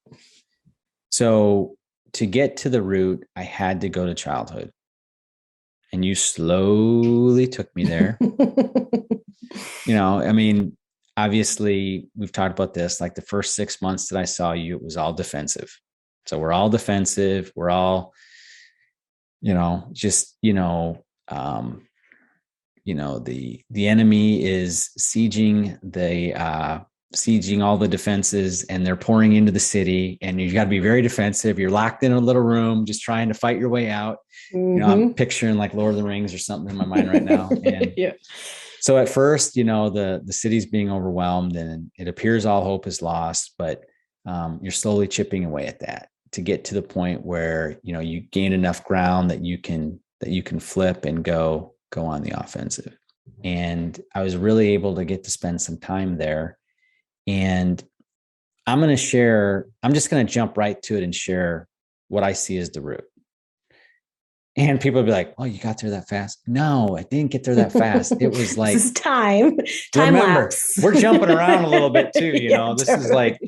So to get to the root, I had to go to childhood. And you slowly took me there. Obviously we've talked about this, like the first 6 months that I saw you, it was all defensive. So we're all defensive. We're all, the enemy is sieging all the defenses and they're pouring into the city and you've got to be very defensive. You're locked in a little room, just trying to fight your way out. I'm picturing like Lord of the Rings or something in my mind right now. And so at first, the city's being overwhelmed and it appears all hope is lost, but you're slowly chipping away at that to get to the point where, you gain enough ground that you can flip and go on the offensive. And I was really able to get to spend some time there. And I'm just going to jump right to it and share what I see as the root. And people would be like, "Oh, you got there that fast?" No, I didn't get there that fast. It was like, this is time remember, lapse. we're jumping around a little bit too. This totally. is like,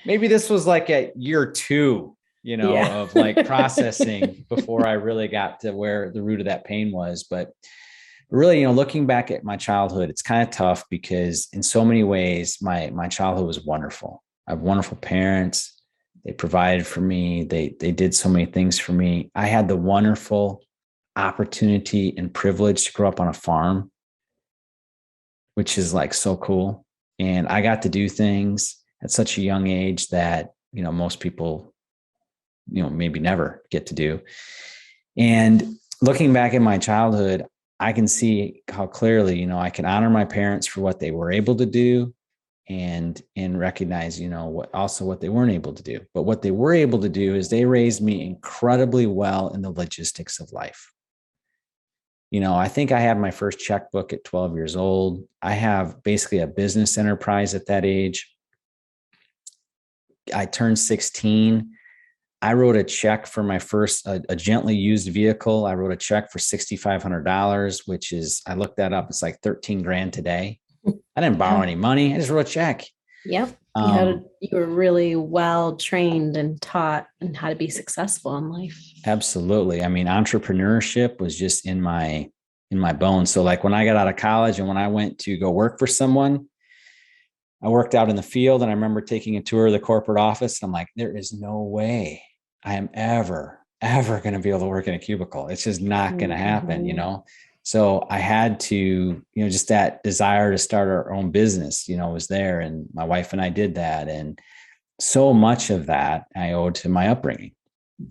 maybe this was like at year 2, of like processing before I really got to where the root of that pain was. But really, looking back at my childhood, it's kind of tough because in so many ways, my childhood was wonderful. I have wonderful parents. They provided for me. They did so many things for me. I had the wonderful opportunity and privilege to grow up on a farm, which is like so cool. And I got to do things at such a young age that, most people, maybe never get to do. And looking back at my childhood, I can see how clearly, I can honor my parents for what they were able to do and recognize, what they weren't able to do. But what they were able to do is they raised me incredibly well in the logistics of life. I think I had my first checkbook at 12 years old. I have basically a business enterprise at that age. I turned 16. I wrote a check for my first, a gently used vehicle. I wrote a check for $6,500, which is, I looked that up. It's like 13 grand today. I didn't borrow any money. I just wrote a check. Yep. You were really well trained and taught and how to be successful in life. Absolutely. I mean, entrepreneurship was just in my bones. So like when I got out of college and when I went to go work for someone, I worked out in the field, and I remember taking a tour of the corporate office. And I'm like, there is no way I am ever going to be able to work in a cubicle. It's just not going to happen, So I had to, just that desire to start our own business, was there. And my wife and I did that. And so much of that I owe to my upbringing.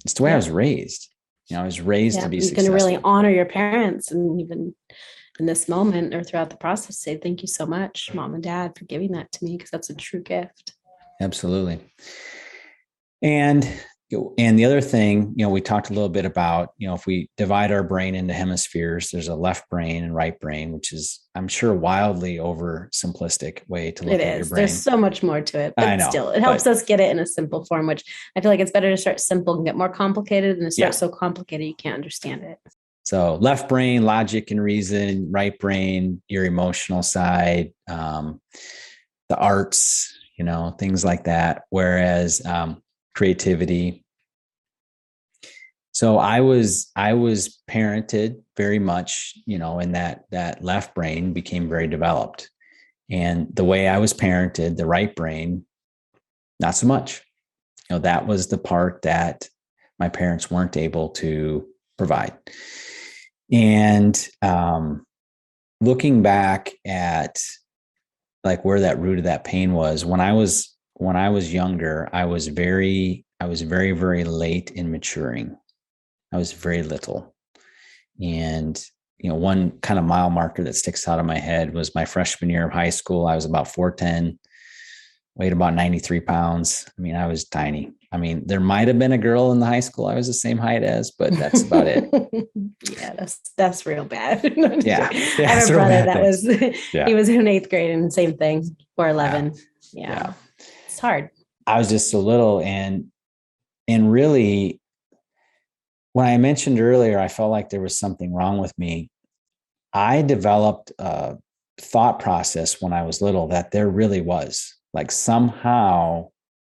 It's the way I was raised. I was raised to be successful. You can really honor your parents, and even in this moment or throughout the process, say thank you so much, Mom and Dad, for giving that to me, because that's a true gift. Absolutely. And the other thing, we talked a little bit about, if we divide our brain into hemispheres, there's a left brain and right brain, which is, I'm sure, wildly oversimplistic way to look at your brain. There's so much more to it, but I know, still, it helps us get it in a simple form, which I feel like it's better to start simple and get more complicated than to start so complicated you can't understand it. So left brain, logic and reason, right brain, your emotional side, the arts, things like that. Whereas creativity. So I was parented very much, and that left brain became very developed. And the way I was parented, the right brain, not so much. That was the part that my parents weren't able to provide. And looking back at like where that root of that pain was, when I was younger, I was very, very late in maturing. I was very little. And, one kind of mile marker that sticks out of my head was my freshman year of high school. I was about 4'10", weighed about 93 pounds. I mean, I was tiny. I mean, there might've been a girl in the high school I was the same height as, but that's about it. Yeah, that's real bad. Yeah. I have a brother that was, he was in 8th grade and same thing, 4'11". Yeah. It's hard. I was just so little. And really, when I mentioned earlier, I felt like there was something wrong with me. I developed a thought process when I was little that there really was, like, somehow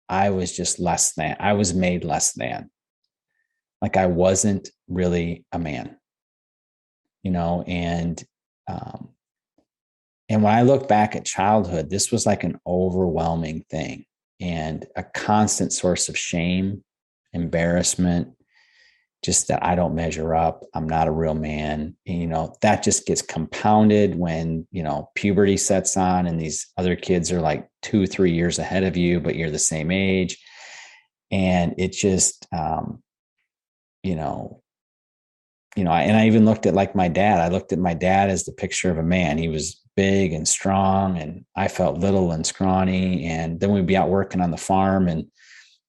I was just less than, I was made less than, like I wasn't really a man, and when I look back at childhood, this was like an overwhelming thing and a constant source of shame, embarrassment, just that I don't measure up. I'm not a real man. And, that just gets compounded when, puberty sets on and these other kids are like 2-3 years ahead of you, but you're the same age. And it just, and I even looked at like my dad. I looked at my dad as the picture of a man. He was big and strong, and I felt little and scrawny. And then we'd be out working on the farm, and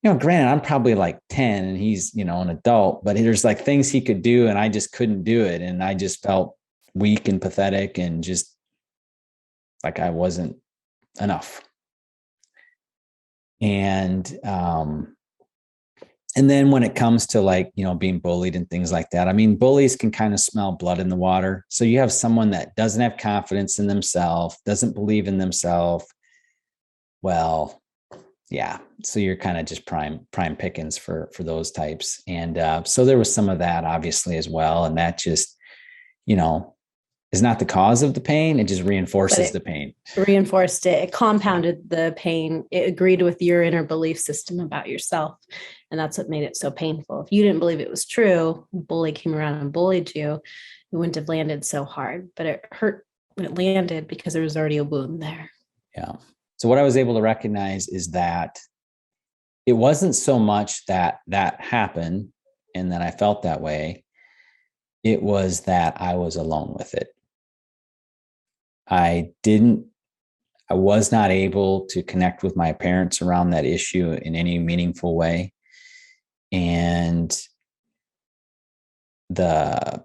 granted, I'm probably like 10 and he's, an adult, but there's like things he could do and I just couldn't do it. And I just felt weak and pathetic and just like I wasn't enough. And And then when it comes to like, being bullied and things like that, I mean, bullies can kind of smell blood in the water. So you have someone that doesn't have confidence in themselves, doesn't believe in themselves. Well, yeah. So you're kind of just prime pickings for those types. And so there was some of that obviously as well. And that just, is not the cause of the pain. It just reinforces the pain. Reinforced it. It compounded the pain. It agreed with your inner belief system about yourself. And that's what made it so painful. If you didn't believe it was true, a bully came around and bullied you, it wouldn't have landed so hard. But it hurt when it landed because there was already a wound there. Yeah. So what I was able to recognize is that it wasn't so much that happened and that I felt that way. It was that I was alone with it. I was not able to connect with my parents around that issue in any meaningful way. And the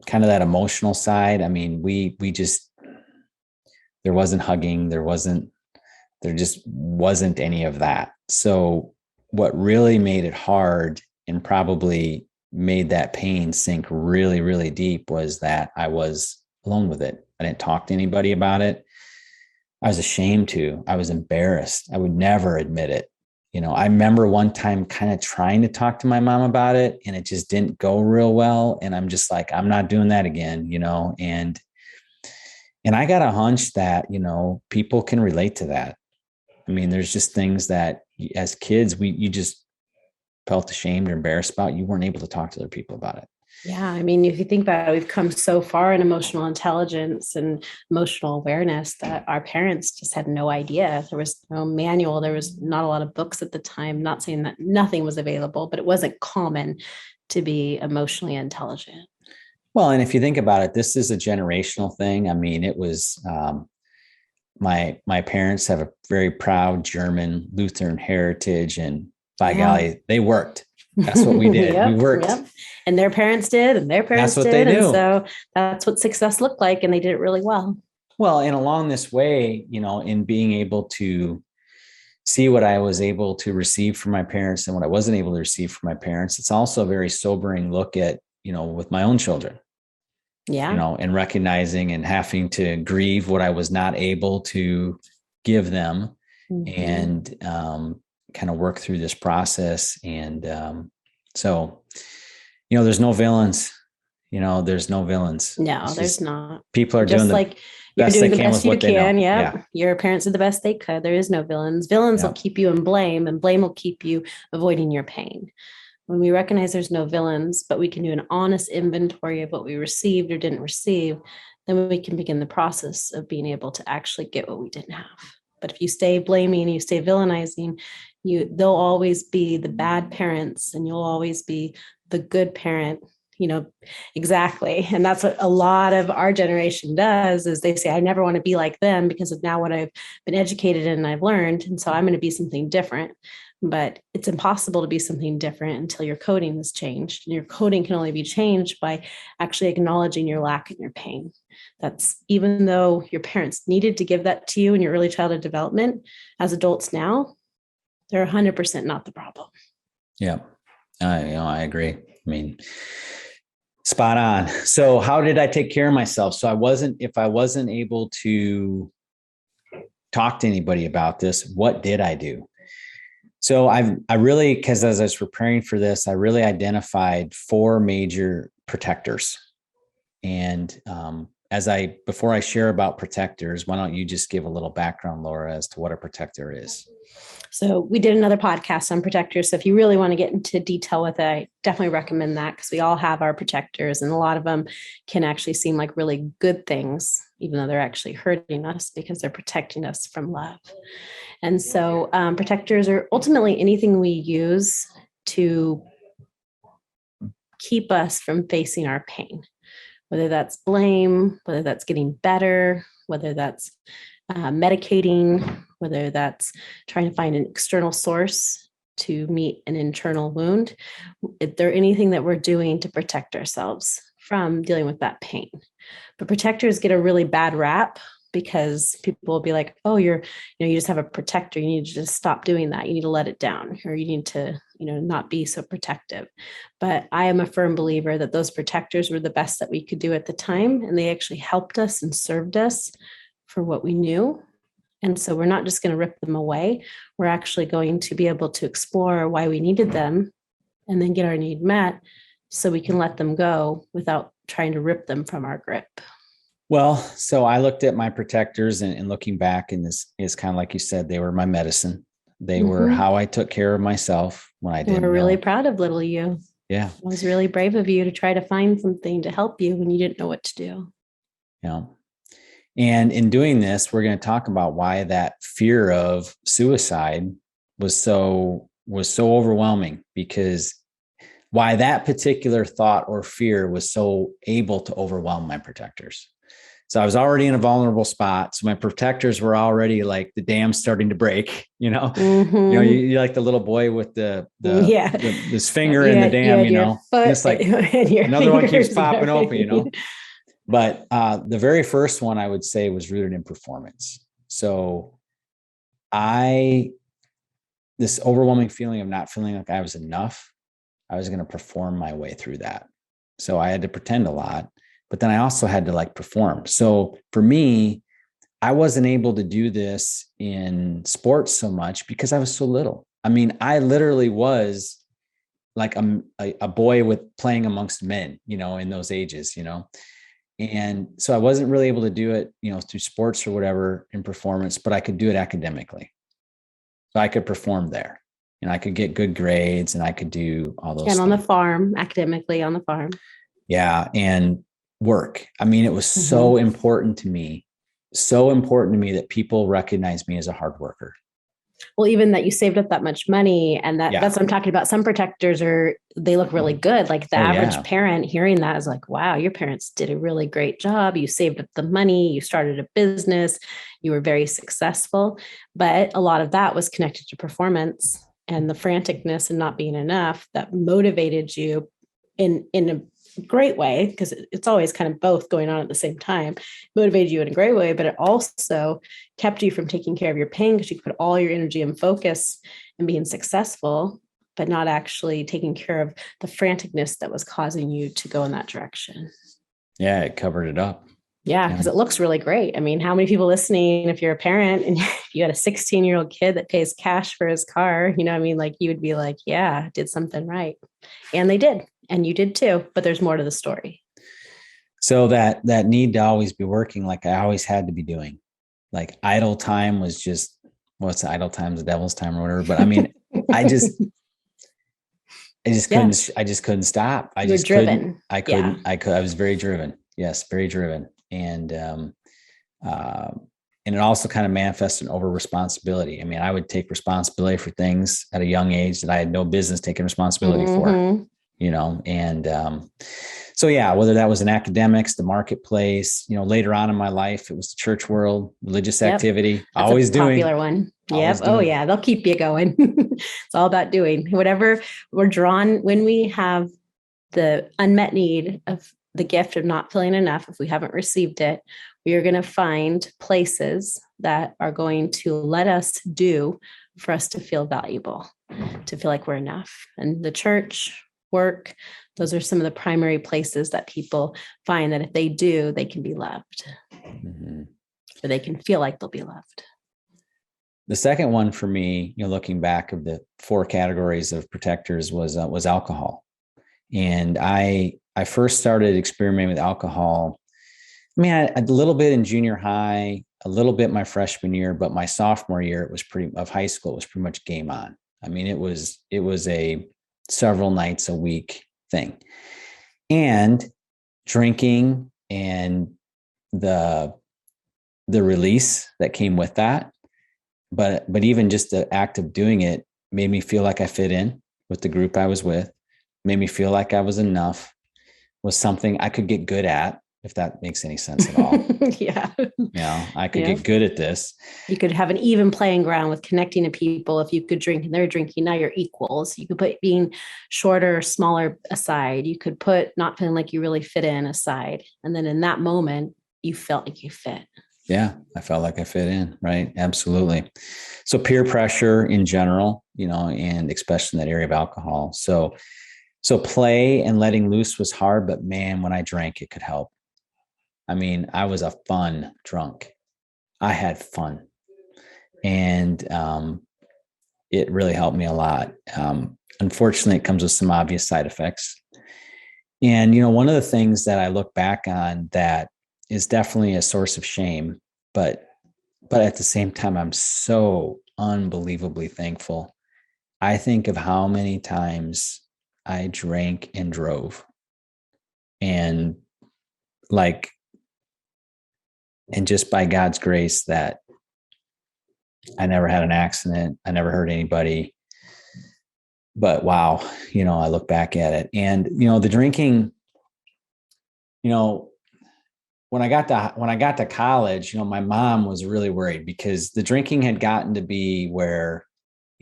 kind of that emotional side, I mean, we just, there wasn't hugging, there just wasn't any of that. So what really made it hard and probably made that pain sink really, really deep was that I was alone with it. I didn't talk to anybody about it. I was ashamed to. I was embarrassed. I would never admit it. I remember one time kind of trying to talk to my mom about it and it just didn't go real well. And I'm just like, I'm not doing that again, and I got a hunch that, people can relate to that. I mean, there's just things that as kids, you just felt ashamed or embarrassed about. You weren't able to talk to other people about it. Yeah. I mean, if you think about it, we've come so far in emotional intelligence and emotional awareness that our parents just had no idea. There was no manual. There was not a lot of books at the time, not saying that nothing was available, but it wasn't common to be emotionally intelligent. Well, and if you think about it, this is a generational thing. I mean, it was, my parents have a very proud German Lutheran heritage, and by golly, they worked. That's what we did. Yep, we worked. Yep. And their parents did, and their parents did. They knew. And so that's what success looked like. And they did it really well. Well, and along this way, in being able to see what I was able to receive from my parents and what I wasn't able to receive from my parents, it's also a very sobering look at, with my own children. Yeah. And recognizing and having to grieve what I was not able to give them, and kind of work through this process. And so, there's no villains. There's no villains. No, there's not. People are just doing like you're doing the best you can. Yeah. Your parents did the best they could. There is no villains. Villains will keep you in blame, and blame will keep you avoiding your pain. When we recognize there's no villains, but we can do an honest inventory of what we received or didn't receive, then we can begin the process of being able to actually get what we didn't have. But if you stay blaming, you stay villainizing, they'll always be the bad parents and you'll always be the good parent, exactly. And that's what a lot of our generation does, is they say, I never want to be like them because of now what I've been educated in and I've learned. And so I'm going to be something different. But it's impossible to be something different until your coding is changed. And your coding can only be changed by actually acknowledging your lack and your pain. That's even though your parents needed to give that to you in your early childhood development, as adults now, they're 100% not the problem. Yeah, I agree. I mean, spot on. So how did I take care of myself? So if I wasn't able to talk to anybody about this, what did I do? So I really, because as I was preparing for this, I really identified 4 major protectors. And before I share about protectors, why don't you just give a little background, Laura, as to what a protector is? So we did another podcast on protectors. So if you really want to get into detail with it, I definitely recommend that, because we all have our protectors, and a lot of them can actually seem like really good things, even though they're actually hurting us because they're protecting us from love. And so protectors are ultimately anything we use to keep us from facing our pain, whether that's blame, whether that's getting better, whether that's medicating, whether that's trying to find an external source to meet an internal wound. If there anything that we're doing to protect ourselves from dealing with that pain. But protectors get a really bad rap, because people will be like, oh, you just have a protector. You need to just stop doing that. You need to let it down, or you need to not be so protective. But I am a firm believer that those protectors were the best that we could do at the time. And they actually helped us and served us for what we knew. And so we're not just going to rip them away. We're actually going to be able to explore why we needed them and then get our need met so we can let them go without trying to rip them from our grip. Well, so I looked at my protectors and looking back, and this is kind of like you said, they were my medicine. They were how I took care of myself when I didn't know. We're really proud of little you. Yeah. It was really brave of you to try to find something to help you when you didn't know what to do. Yeah. And in doing this, we're going to talk about why that fear of suicide was so overwhelming, because why that particular thought or fear was so able to overwhelm my protectors. So I was already in a vulnerable spot. So my protectors were already like the dam starting to break, you're like the little boy with this finger in the dam, and it's like another one keeps popping open, But the very first one I would say was rooted in performance. So this overwhelming feeling of not feeling like I was enough, I was going to perform my way through that. So I had to pretend a lot, but then I also had to perform. So for me, I wasn't able to do this in sports so much because I was so little. I mean, I literally was like a boy with playing amongst men, in those ages, And so I wasn't really able to do it, through sports or whatever in performance, but I could do it academically. So I could perform there. I could get good grades and I could do all those things. On the farm, academically on the farm. Yeah. And work. I mean, it was so important to me that people recognize me as a hard worker. Well, even that you saved up that much money, and that's what I'm talking about. Some protectors they look really good. Like the average parent hearing that is like, wow, your parents did a really great job. You saved up the money, you started a business, you were very successful. But a lot of that was connected to performance and the franticness and not being enough that motivated you in a great way, because it's always kind of both going on at the same time, motivated you in a great way, but it also kept you from taking care of your pain because you could put all your energy and focus in being successful, but not actually taking care of the franticness that was causing you to go in that direction. Yeah, it covered it up. Yeah, because it looks really great. I mean, how many people listening, if you're a parent and you had a 16-year-old kid that pays cash for his car, you would be like, yeah, did something right. And they did. And you did too, but there's more to the story. So that need to always be working, like I always had to be doing, like idle time was just, what's idle time, the devil's time or whatever. But I mean, I just couldn't stop. I was very driven. Yes. Very driven. And it also kind of manifested over responsibility. I mean, I would take responsibility for things at a young age that I had no business taking responsibility for. So whether that was in academics, the marketplace, later on in my life, it was the church world, religious activity, that's always a doing. Popular one. Yep. Oh yeah. They'll keep you going. It's all about doing whatever we're drawn when we have the unmet need of the gift of not feeling enough. If we haven't received it, we are going to find places that are going to let us do for us to feel valuable, to feel like we're enough. And the church, work, those are some of the primary places that people find that if they do, they can be loved, or they can feel like they'll be loved. The second one for me, looking back of the 4 categories of protectors was alcohol. And I first started experimenting with alcohol. I mean, a little bit in junior high, a little bit my freshman year, but my sophomore year, of high school, it was pretty much game on. I mean, it was a several nights a week thing, and drinking and the release that came with that. But even just the act of doing it made me feel like I fit in with the group I was with, made me feel like I was enough, was something I could get good at, if that makes any sense at all. Yeah. I could get good at this. You could have an even playing ground with connecting to people. If you could drink and they're drinking, now you're equals. You could put being shorter or smaller aside. You could put not feeling like you really fit in aside. And then in that moment, you felt like you fit. Yeah, I felt like I fit in, right? Absolutely. So peer pressure in general, and especially in that area of alcohol. So play and letting loose was hard, but man, when I drank, it could help. I mean, I was a fun drunk. I had fun, and it really helped me a lot. Unfortunately, it comes with some obvious side effects. And one of the things that I look back on that is definitely a source of shame, but at the same time, I'm so unbelievably thankful. I think of how many times I drank and drove, and like, and just by God's grace that I never had an accident. I never hurt anybody. But wow, I look back at it, and the drinking, you know, when I got to college, my mom was really worried because the drinking had gotten to be where,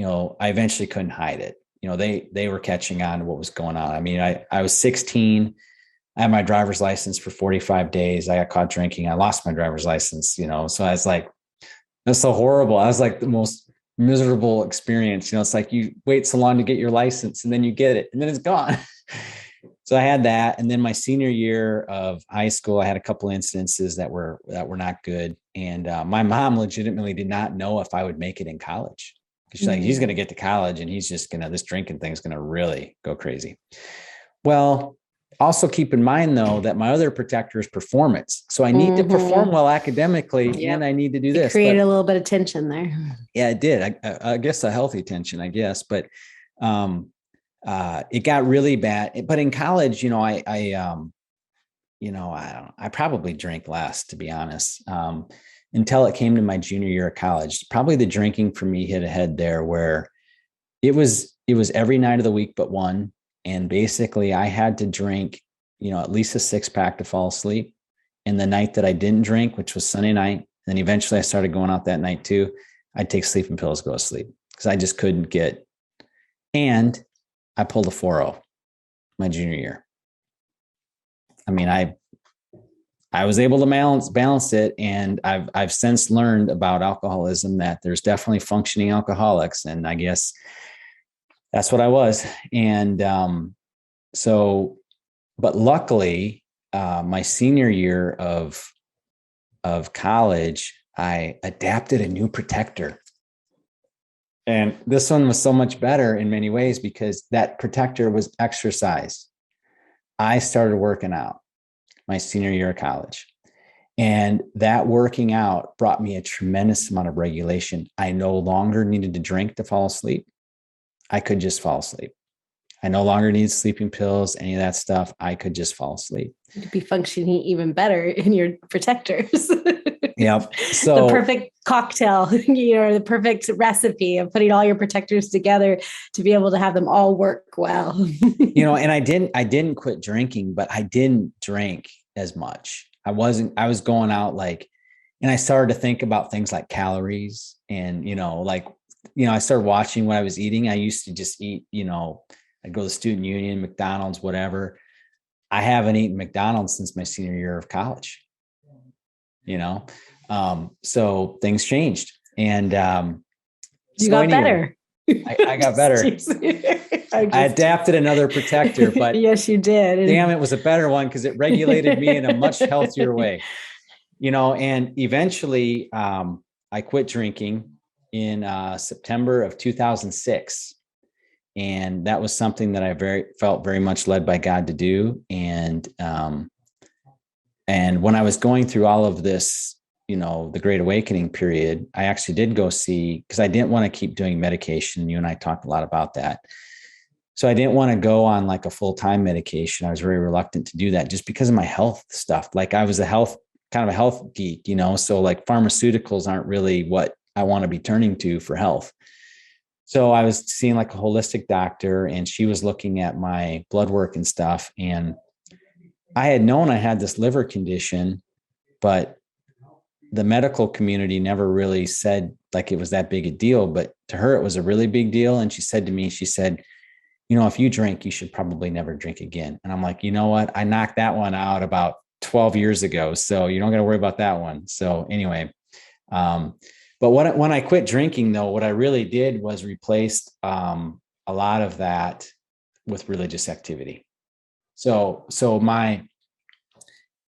I eventually couldn't hide it. They were catching on to what was going on. I mean, I was 16. I had my driver's license for 45 days. I got caught drinking. I lost my driver's license, so I was like, that's so horrible. I was like the most miserable experience. It's like you wait so long to get your license and then you get it and then it's gone. So I had that. And then my senior year of high school, I had a couple incidences that were not good. And my mom legitimately did not know if I would make it in college. She's like, he's going to get to college and he's just this drinking thing is going to really go crazy. Well, also keep in mind though, that my other protector is performance. So I need to perform well academically and I need to do this. Create a little bit of tension there. Yeah, it did. I guess a healthy tension, I guess. But it got really bad. But in college, I probably drank less, to be honest, until it came to my junior year of college. Probably the drinking for me hit a head there where it was every night of the week but one. And basically I had to drink, at least a 6-pack to fall asleep. And the night that I didn't drink, which was Sunday night, then eventually I started going out that night too, I'd take sleeping pills, go to sleep because I just couldn't get. And I pulled a 4.0 my junior year. I mean, I was able to balance it. And I've since learned about alcoholism that there's definitely functioning alcoholics. And I guess that's what I was. And but luckily, my senior year of college, I adapted a new protector. And this one was so much better in many ways because that protector was exercise. I started working out my senior year of college. And that working out brought me a tremendous amount of regulation. I no longer needed to drink to fall asleep. I could just fall asleep. I no longer need sleeping pills, any of that stuff. I could just fall asleep. You'd be functioning even better in your protectors. Yep. So the perfect cocktail, the perfect recipe of putting all your protectors together to be able to have them all work well. And I didn't quit drinking, but I didn't drink as much. I was going out and I started to think about things like calories and, I started watching what I was eating. I used to just eat, I'd go to the student union, McDonald's, whatever. I haven't eaten McDonald's since my senior year of college, so things changed and, you got better. I got better. I adapted another protector, but yes, you did. Damn, it was a better one because it regulated me in a much healthier way, and eventually I quit drinking in September of 2006. And that was something that I felt very much led by God to do. And when I was going through all of this, the Great Awakening period, I actually did go see, because I didn't want to keep doing medication. You and I talked a lot about that. So I didn't want to go on a full-time medication. I was very reluctant to do that just because of my health stuff. I was kind of a health geek, so pharmaceuticals aren't really what I want to be turning to for health. So I was seeing a holistic doctor and she was looking at my blood work and stuff. And I had known I had this liver condition, but the medical community never really said it was that big a deal, but to her, it was a really big deal. And she said to me, if you drink, you should probably never drink again. And I'm like, you know what? I knocked that one out about 12 years ago. So you don't got to worry about that one. So anyway, but when I quit drinking, though, what I really did was replaced a lot of that with religious activity. So my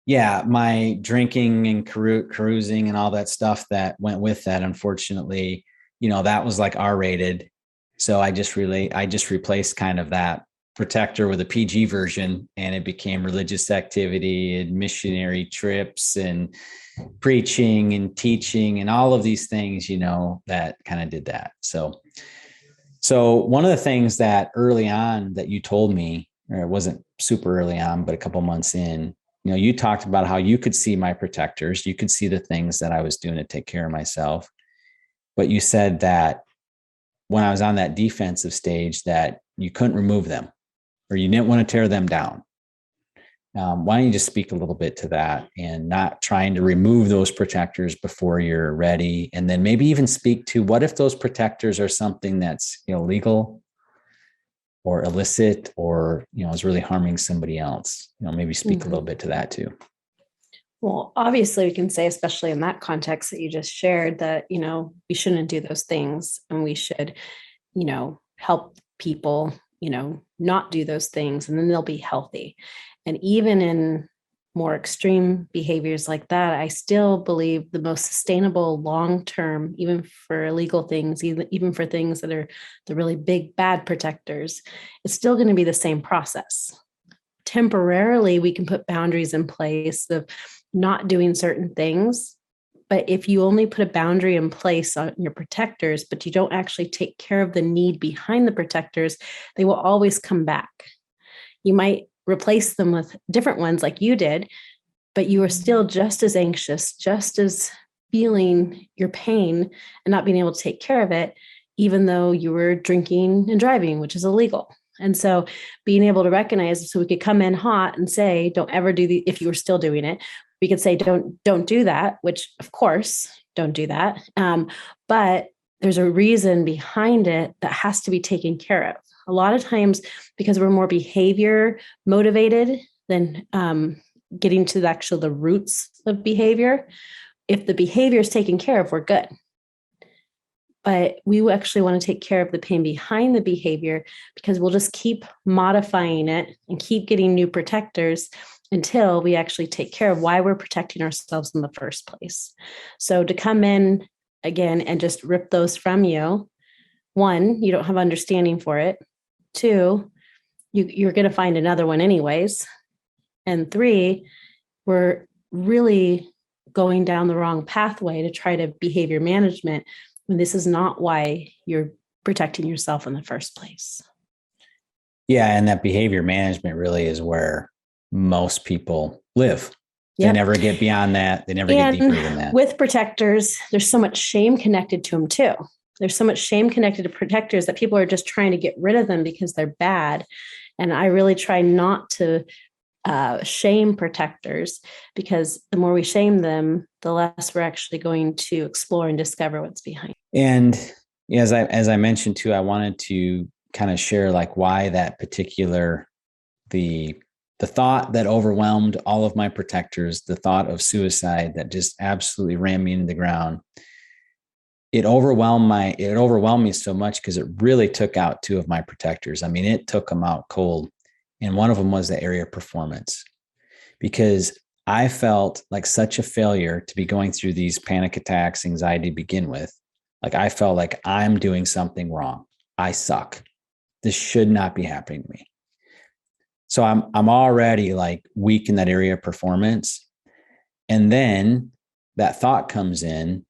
drinking and cruising and all that stuff that went with that, unfortunately, that was like R-rated. So I just replaced kind of that protector with a PG version, and it became religious activity and missionary trips and preaching and teaching and all of these things, that kind of did that. So one of the things that early on that you told me, or it wasn't super early on, but a couple months in, you talked about how you could see my protectors. You could see the things that I was doing to take care of myself. But you said that when I was on that defensive stage that you couldn't remove them, or you didn't want to tear them down. Why don't you just speak a little bit to that, and not trying to remove those protectors before you're ready? And then maybe even speak to, what if those protectors are something that's illegal or illicit, or, is really harming somebody else? Maybe speak a little bit to that too. Well, obviously we can say, especially in that context that you just shared, that, we shouldn't do those things, and we should, help people, not do those things, and then they'll be healthy. And even in more extreme behaviors like that, I still believe the most sustainable long-term, even for illegal things, even for things that are the really big, bad protectors, it's still going to be the same process. Temporarily, we can put boundaries in place of not doing certain things. But if you only put a boundary in place on your protectors, but you don't actually take care of the need behind the protectors, they will always come back. You might replace them with different ones like you did, but you are still just as anxious, just as feeling your pain and not being able to take care of it, even though you were drinking and driving, which is illegal. And so being able to recognize, so we could come in hot and say, don't ever do if you were still doing it, we could say, don't do that, which of course, don't do that. But there's a reason behind it that has to be taken care of. A lot of times, because we're more behavior motivated than getting to the roots of behavior. If the behavior is taken care of, we're good. But we actually want to take care of the pain behind the behavior, because we'll just keep modifying it and keep getting new protectors until we actually take care of why we're protecting ourselves in the first place. So to come in again and just rip those from you, one, you don't have understanding for it. Two, you're going to find another one anyways. And three, we're really going down the wrong pathway to try to behavior management when this is not why you're protecting yourself in the first place. Yeah. And that behavior management really is where most people live. Yep. They never get beyond that. They never get deeper than that. With protectors, there's so much shame connected to them too. There's so much shame connected to protectors that people are just trying to get rid of them because they're bad. And I really try not to shame protectors, because the more we shame them, the less we're actually going to explore and discover what's behind. And as I mentioned too, I wanted to kind of share like why that particular, the thought that overwhelmed all of my protectors, the thought of suicide that just absolutely ran me into the ground. It overwhelmed me so much because it really took out two of my protectors. I mean, it took them out cold. And one of them was the area of performance, because I felt like such a failure to be going through these panic attacks, anxiety to begin with. Like I felt like I'm doing something wrong. I suck. This should not be happening to me. So I'm already like weak in that area of performance. And then that thought comes in,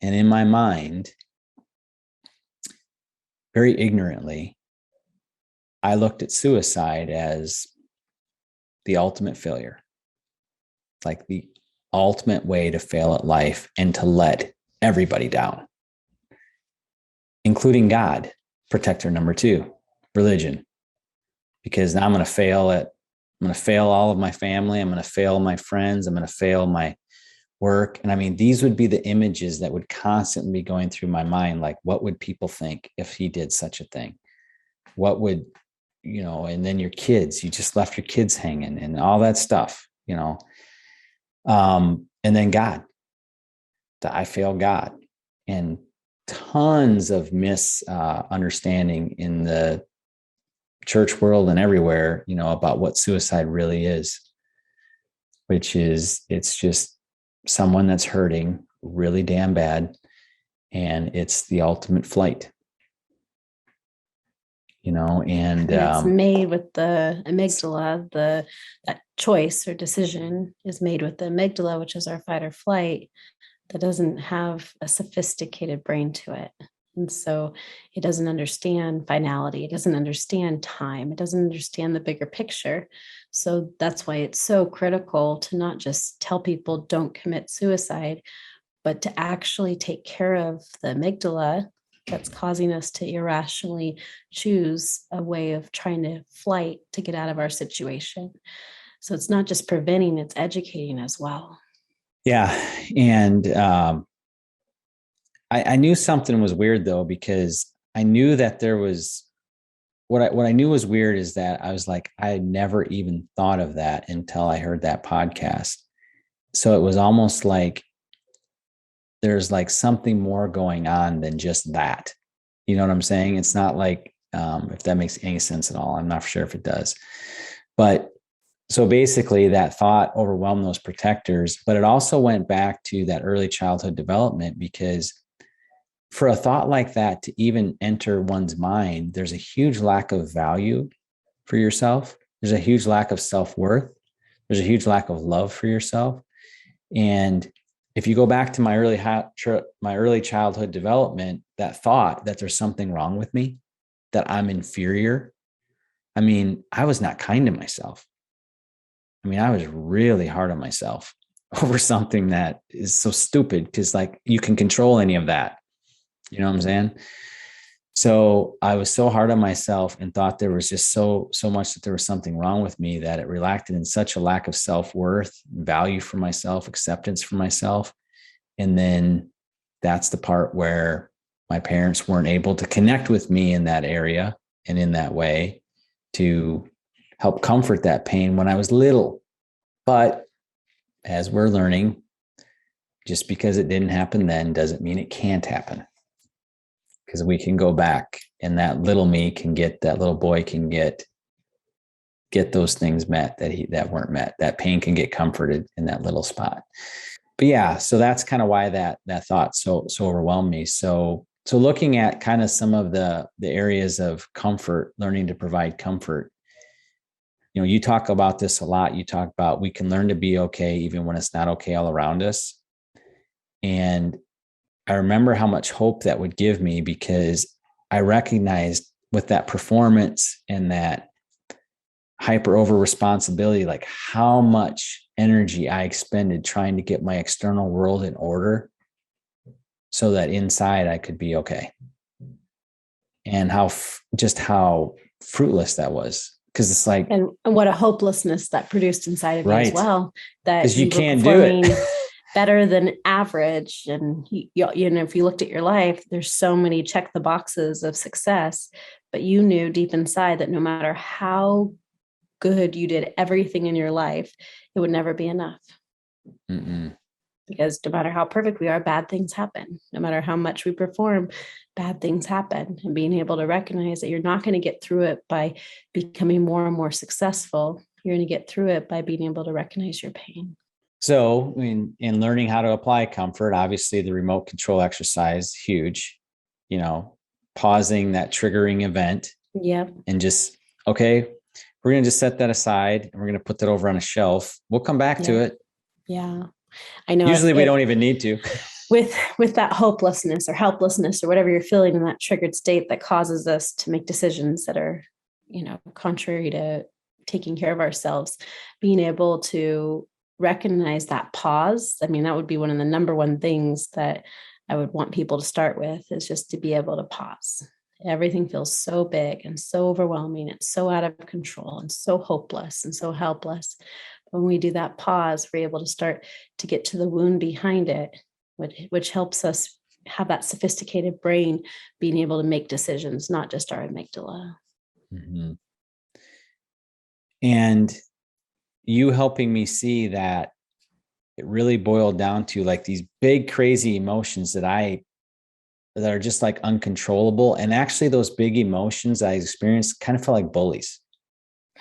and in my mind, very ignorantly, I looked at suicide as the ultimate failure, like the ultimate way to fail at life and to let everybody down, including God, protector number 2, religion. Because now I'm going to fail all of my family. I'm going to fail my friends. I'm going to fail my work. And I mean, these would be the images that would constantly be going through my mind. Like, what would people think if he did such a thing? What would, and then your kids, you just left your kids hanging and all that stuff. And then God, that I failed God, and tons of misunderstanding in the church world and everywhere, about what suicide really is, which is, it's just someone that's hurting really damn bad. And it's the ultimate flight, and it's made with the amygdala. That choice or decision is made with the amygdala, which is our fight or flight, that doesn't have a sophisticated brain to it. And so it doesn't understand finality. It doesn't understand time. It doesn't understand the bigger picture. So that's why it's so critical to not just tell people don't commit suicide, but to actually take care of the amygdala that's causing us to irrationally choose a way of trying to flight to get out of our situation. So it's not just preventing, it's educating as well. Yeah. And I knew something was weird, though, because I knew that there was, what I knew was weird is that I was like, I had never even thought of that until I heard that podcast. So it was almost like there's like something more going on than just that. You know what I'm saying? It's not like, if that makes any sense at all. I'm not sure if it does. But so basically that thought overwhelmed those protectors, but it also went back to that early childhood development, because for a thought like that to even enter one's mind, there's a huge lack of value for yourself. There's a huge lack of self-worth. There's a huge lack of love for yourself. And if you go back to my early childhood development, that thought that there's something wrong with me, that I'm inferior. I mean, I was not kind to myself. I mean, I was really hard on myself over something that is so stupid, because like you can control any of that. You know what I'm saying? So I was so hard on myself and thought there was just so much that there was something wrong with me, that it reacted in such a lack of self-worth, value for myself, acceptance for myself. And then that's the part where my parents weren't able to connect with me in that area and in that way to help comfort that pain when I was little. But as we're learning, just because it didn't happen then doesn't mean it can't happen. Because we can go back, and that little boy can get those things met that weren't met. That pain can get comforted in that little spot. But yeah, so that's kind of why that thought so overwhelmed me. So looking at kind of some of the areas of comfort, learning to provide comfort. You talk about this a lot. You talk about we can learn to be okay even when it's not okay all around us. And I remember how much hope that would give me, because I recognized with that performance and that hyper over responsibility, like how much energy I expended trying to get my external world in order so that inside I could be okay. And how fruitless that was. Because it's like, and what a hopelessness that produced inside of you as well, that because you can't do it better than average. And if you looked at your life, there's so many check the boxes of success, but you knew deep inside that no matter how good you did everything in your life, it would never be enough. Mm-mm. Because no matter how perfect we are, bad things happen. No matter how much we perform, bad things happen. And being able to recognize that you're not going to get through it by becoming more and more successful. You're going to get through it by being able to recognize your pain. So in learning how to apply comfort, obviously the remote control exercise, huge, pausing that triggering event. Yep. And just, okay, we're going to just set that aside and we're going to put that over on a shelf. We'll come back to it. Yeah. I know. Usually we don't even need to. With that hopelessness or helplessness or whatever you're feeling in that triggered state that causes us to make decisions that are, contrary to taking care of ourselves, being able to recognize that pause. I mean, that would be one of the number one things that I would want people to start with, is just to be able to pause. Everything feels so big and so overwhelming. It's so out of control and so hopeless and so helpless. When we do that pause, we're able to start to get to the wound behind it, which helps us have that sophisticated brain being able to make decisions, not just our amygdala. Mm-hmm. And, you helping me see that it really boiled down to like these big, crazy emotions that are just like uncontrollable. And actually those big emotions I experienced kind of felt like bullies.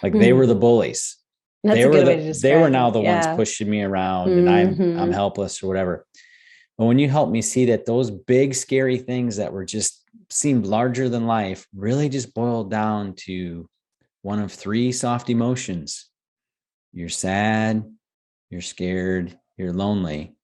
Like they were the bullies. That's a good way to describe they were now it. the ones Yeah. pushing me around and I'm helpless or whatever. But when you help me see that those big, scary things that were just seemed larger than life really just boiled down to one of three soft emotions. You're sad, you're scared, you're lonely.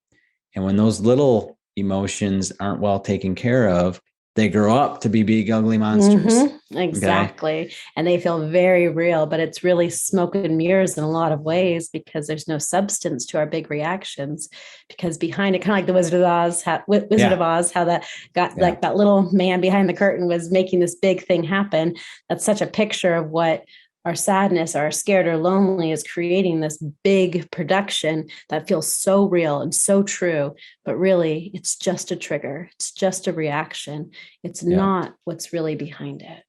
And when those little emotions aren't well taken care of, they grow up to be big, ugly monsters. Exactly. Okay? And they feel very real, but it's really smoke and mirrors in a lot of ways because there's no substance to our big reactions. Because behind it, kind of like the Wizard of Oz, how that got like that little man behind the curtain was making this big thing happen. That's such a picture of what our sadness, our scared or lonely is creating this big production that feels so real and so true, but really it's just a trigger. It's just a reaction. It's not what's really behind it.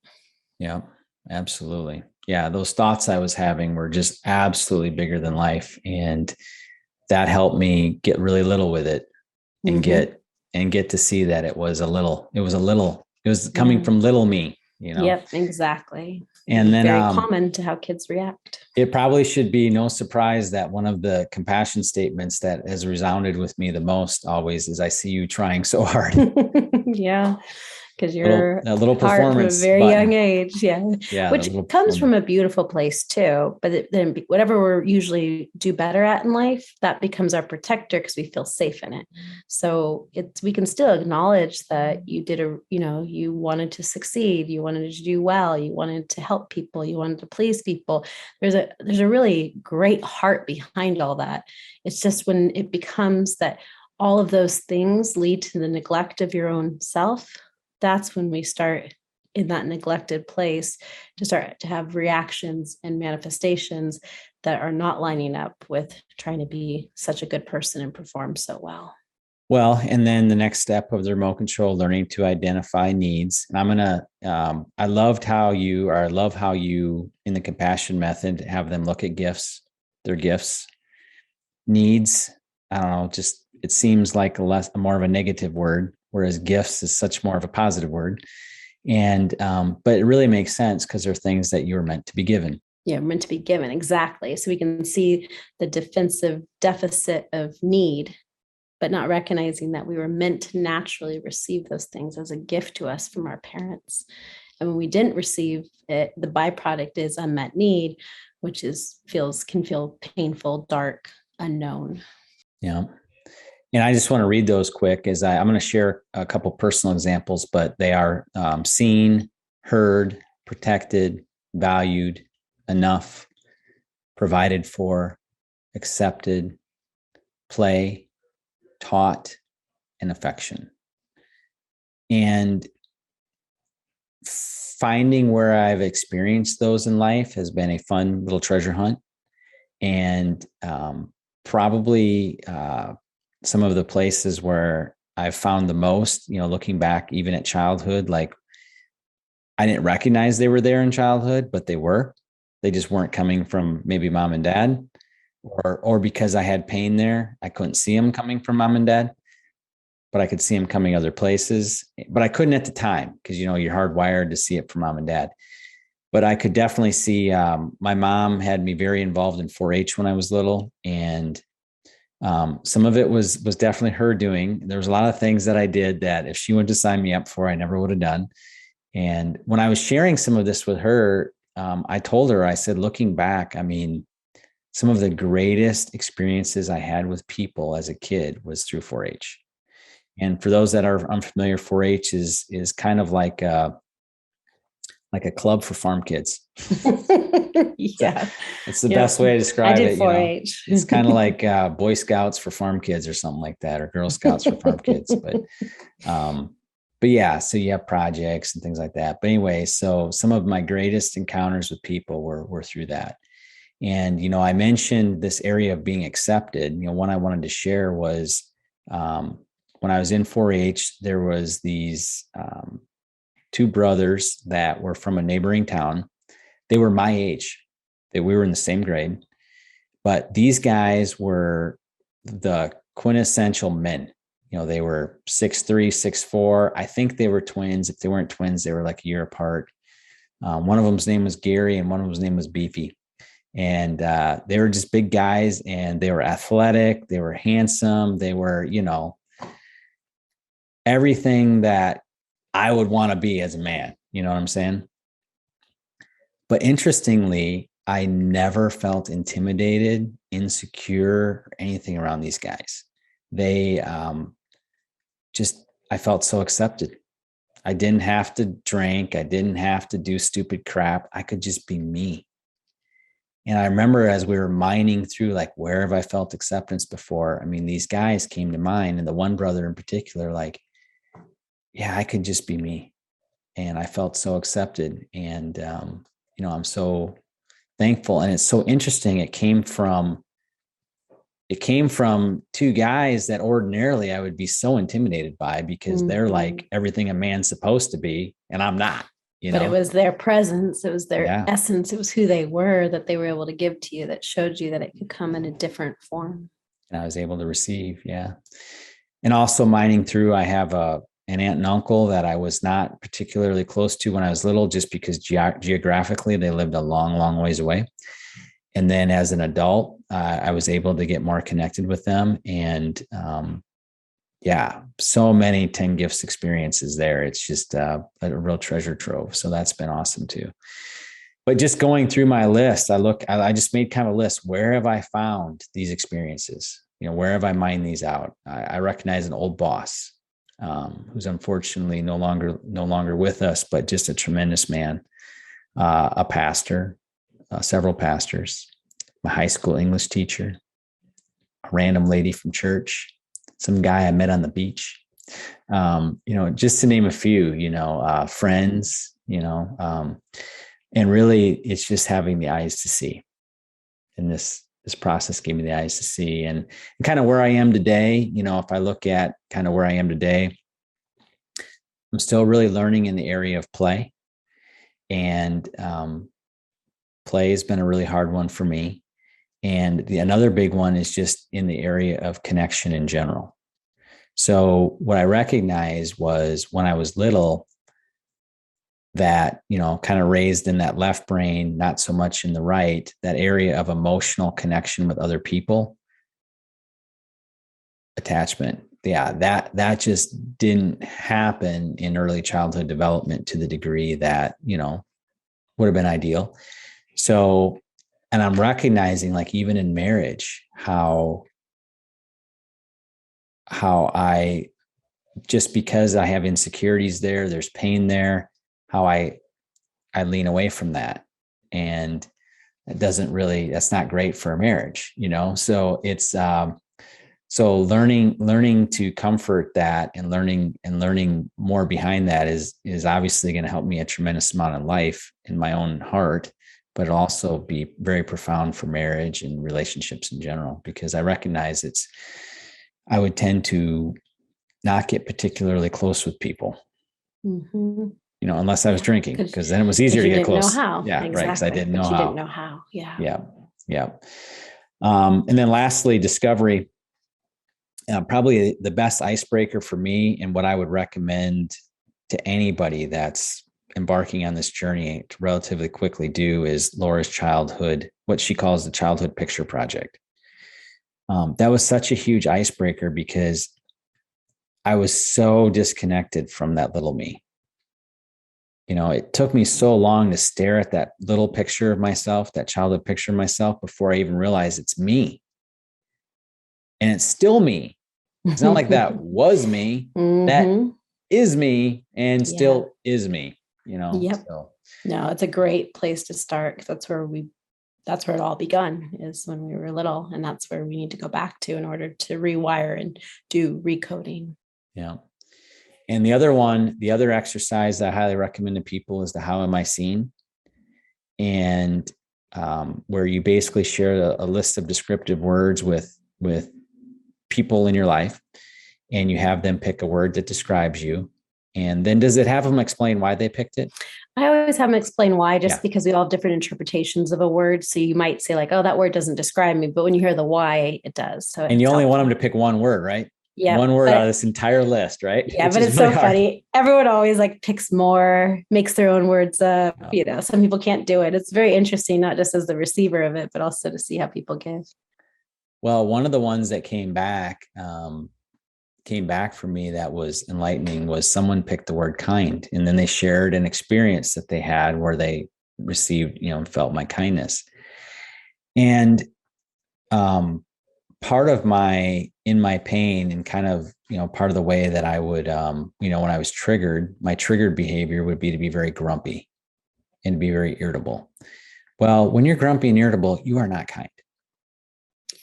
Yeah, absolutely. Yeah. Those thoughts I was having were just absolutely bigger than life. And that helped me get really little with it and get to see that it was coming from little me, Yep, exactly. And then very common to how kids react. It probably should be no surprise that one of the compassion statements that has resounded with me the most always is, I see you trying so hard. Yeah. Because you're a little performance from a very young age. Yeah. Which comes from a beautiful place too. But then whatever we're usually do better at in life, that becomes our protector because we feel safe in it. So we can still acknowledge that you did you wanted to succeed, you wanted to do well, you wanted to help people, you wanted to please people. There's a really great heart behind all that. It's just when it becomes that all of those things lead to the neglect of your own self, that's when we start in that neglected place to start to have reactions and manifestations that are not lining up with trying to be such a good person and perform so well. Well, and then the next step of the remote control, learning to identify needs. And I'm going to, I love how you in the compassion method have them look at their gifts, needs. I don't know, just, it seems like more of a negative word, whereas gifts is such more of a positive word. And, but it really makes sense because they're things that you were meant to be given. Yeah, meant to be given. Exactly. So we can see the defensive deficit of need, but not recognizing that we were meant to naturally receive those things as a gift to us from our parents. And when we didn't receive it, the byproduct is unmet need, which can feel painful, dark, unknown. Yeah. And I just want to read those quick as I'm going to share a couple personal examples, but they are seen, heard, protected, valued, enough, provided for, accepted, play, taught, and affection. And finding where I've experienced those in life has been a fun little treasure hunt. And probably some of the places where I've found the most, looking back even at childhood, like I didn't recognize they were there in childhood, but they were. They just weren't coming from maybe mom and dad, or because I had pain there, I couldn't see them coming from mom and dad, but I could see them coming other places. But I couldn't at the time because, you're hardwired to see it from mom and dad. But I could definitely see my mom had me very involved in 4-H when I was little. And some of it was definitely her doing. There was a lot of things that I did that if she wanted to sign me up for, I never would have done. And when I was sharing some of this with her, I told her, I said, looking back, I mean, some of the greatest experiences I had with people as a kid was through 4-H. And for those that are unfamiliar, 4-H is kind of like a club for farm kids. Yeah. It's the best way to describe it. 4-H. It's kind of like Boy Scouts for farm kids or something like that, or Girl Scouts for farm kids. But yeah, so you have projects and things like that. But anyway, so some of my greatest encounters with people were through that. And, I mentioned this area of being accepted. One I wanted to share was when I was in 4-H, there was these two brothers that were from a neighboring town. They were my age. We were in the same grade, But these guys were the quintessential men. They were 6'3", 6'4". I think they were twins. If they weren't twins, they were like a year apart. One of them's name was Gary and one of them's name was Beefy. And they were just big guys, and they were athletic. They were handsome. They were, everything that I would want to be as a man. You know what I'm saying? But interestingly, I never felt intimidated, insecure, or anything around these guys. They I felt so accepted. I didn't have to drink. I didn't have to do stupid crap. I could just be me. And I remember as we were mining through, like, where have I felt acceptance before? I mean, these guys came to mind, and the one brother in particular, like, yeah, I could just be me. And I felt so accepted. And, I'm so thankful. And it's so interesting. It came from two guys that ordinarily I would be so intimidated by, because they're like everything a man's supposed to be, and I'm not. But it was their presence, it was their essence, it was who they were that they were able to give to you, that showed you that it could come in a different form. And I was able to receive. Yeah. And also mining through, I have an aunt and uncle that I was not particularly close to when I was little, just because geographically they lived a long, long ways away. And then as an adult, I was able to get more connected with them. And so many 10 gifts experiences there. It's just a real treasure trove. So that's been awesome too. But just going through my list, I just made kind of a list. Where have I found these experiences? Where have I mined these out? I recognize an old boss who's unfortunately no longer with us, but just a tremendous man, a pastor, several pastors, my high school English teacher, a random lady from church, some guy I met on the beach, just to name a few, friends, and really it's just having the eyes to see. And this process gave me the eyes to see, and kind of where I am today. If I look at kind of where I am today, I'm still really learning in the area of play, and play has been a really hard one for me. And another big one is just in the area of connection in general. So what I recognized was when I was little that, kind of raised in that left brain, not so much in the right, that area of emotional connection with other people, attachment. Yeah, that just didn't happen in early childhood development to the degree that, would have been ideal. So, and I'm recognizing, like, even in marriage, how I, just because I have insecurities there's pain there, how I lean away from that. And that's not great for a marriage, So it's, so learning to comfort that, and learning more behind that is obviously going to help me a tremendous amount in life, in my own heart, but it'll also be very profound for marriage and relationships in general, because I recognize I would tend to not get particularly close with people, unless I was drinking, because then it was easier to get close. Know how. Yeah, exactly. Right. Because I didn't know how. You didn't know how. Yeah. Yeah. And then lastly, discovery. Probably the best icebreaker for me, and what I would recommend to anybody that's embarking on this journey to relatively quickly do, is Laura's childhood, what she calls the childhood picture project. That was such a huge icebreaker, because I was so disconnected from that little me. It took me so long to stare at that little picture of myself, that childhood picture of myself, before I even realized it's me. And it's still me. It's not like that was me. That is me, and still is me, Yep. So. No, it's a great place to start, because that's where it all begun, is when we were little. And that's where we need to go back to in order to rewire and do recoding. Yeah. And the other exercise that I highly recommend to people is the How Am I Seen? And where you basically share a list of descriptive words with people in your life, and you have them pick a word that describes you. And then does it have them explain why they picked it? I always have them explain why, because we all have different interpretations of a word. So you might say like, oh, that word doesn't describe me. But when you hear the why, it does. So and you only want them to pick one word, right? Yeah. One word out of this entire list, right? Yeah, but it's really so funny. Everyone always like picks more, makes their own words up. Oh. Some people can't do it. It's very interesting, not just as the receiver of it, but also to see how people give. Well, one of the ones that came back for me that was enlightening was someone picked the word kind, and then they shared an experience that they had where they received, felt my kindness. And part of my pain and kind of, part of the way that I would, when I was triggered, my triggered behavior would be to be very grumpy and be very irritable. Well, when you're grumpy and irritable, you are not kind.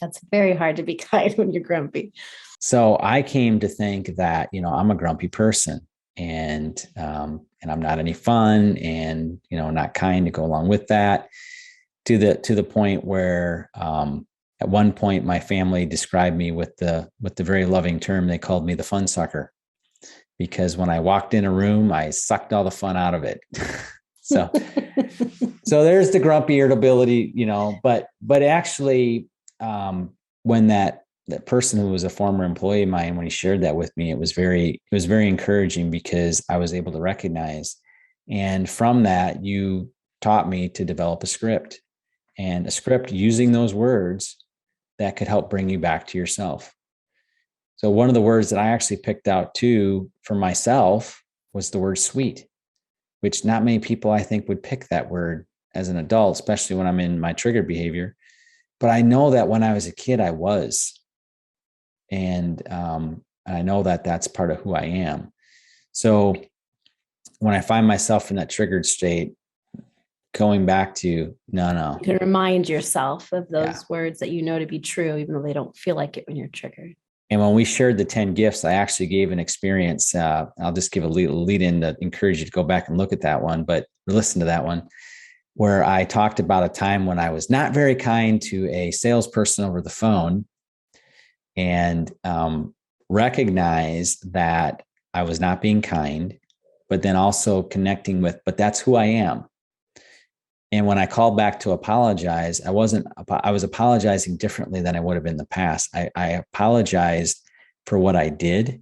That's very hard to be kind when you're grumpy. So I came to think that, I'm a grumpy person and I'm not any fun and, not kind to go along with that, to the point where, at one point my family described me with the very loving term. They called me the fun sucker, because when I walked in a room, I sucked all the fun out of it. So there's the grumpy irritability, but actually, when that person who was a former employee of mine, when he shared that with me, it was very encouraging, because I was able to recognize. And from that, you taught me to develop a script using those words that could help bring you back to yourself. So one of the words that I actually picked out too for myself was the word sweet, which not many people I think would pick that word as an adult, especially when I'm in my triggered behavior. But I know that when I was a kid, I was. And I know that that's part of who I am. So when I find myself in that triggered state, going back to no. You can remind yourself of those words that to be true, even though they don't feel like it when you're triggered. And when we shared the 10 gifts, I actually gave an experience. I'll just give a lead in to encourage you to go back and look at that one, but listen to that one, where I talked about a time when I was not very kind to a salesperson over the phone, and recognized that I was not being kind, but then also connecting with, but that's who I am. And when I called back to apologize, I was apologizing differently than I would have in the past. I apologized for what I did.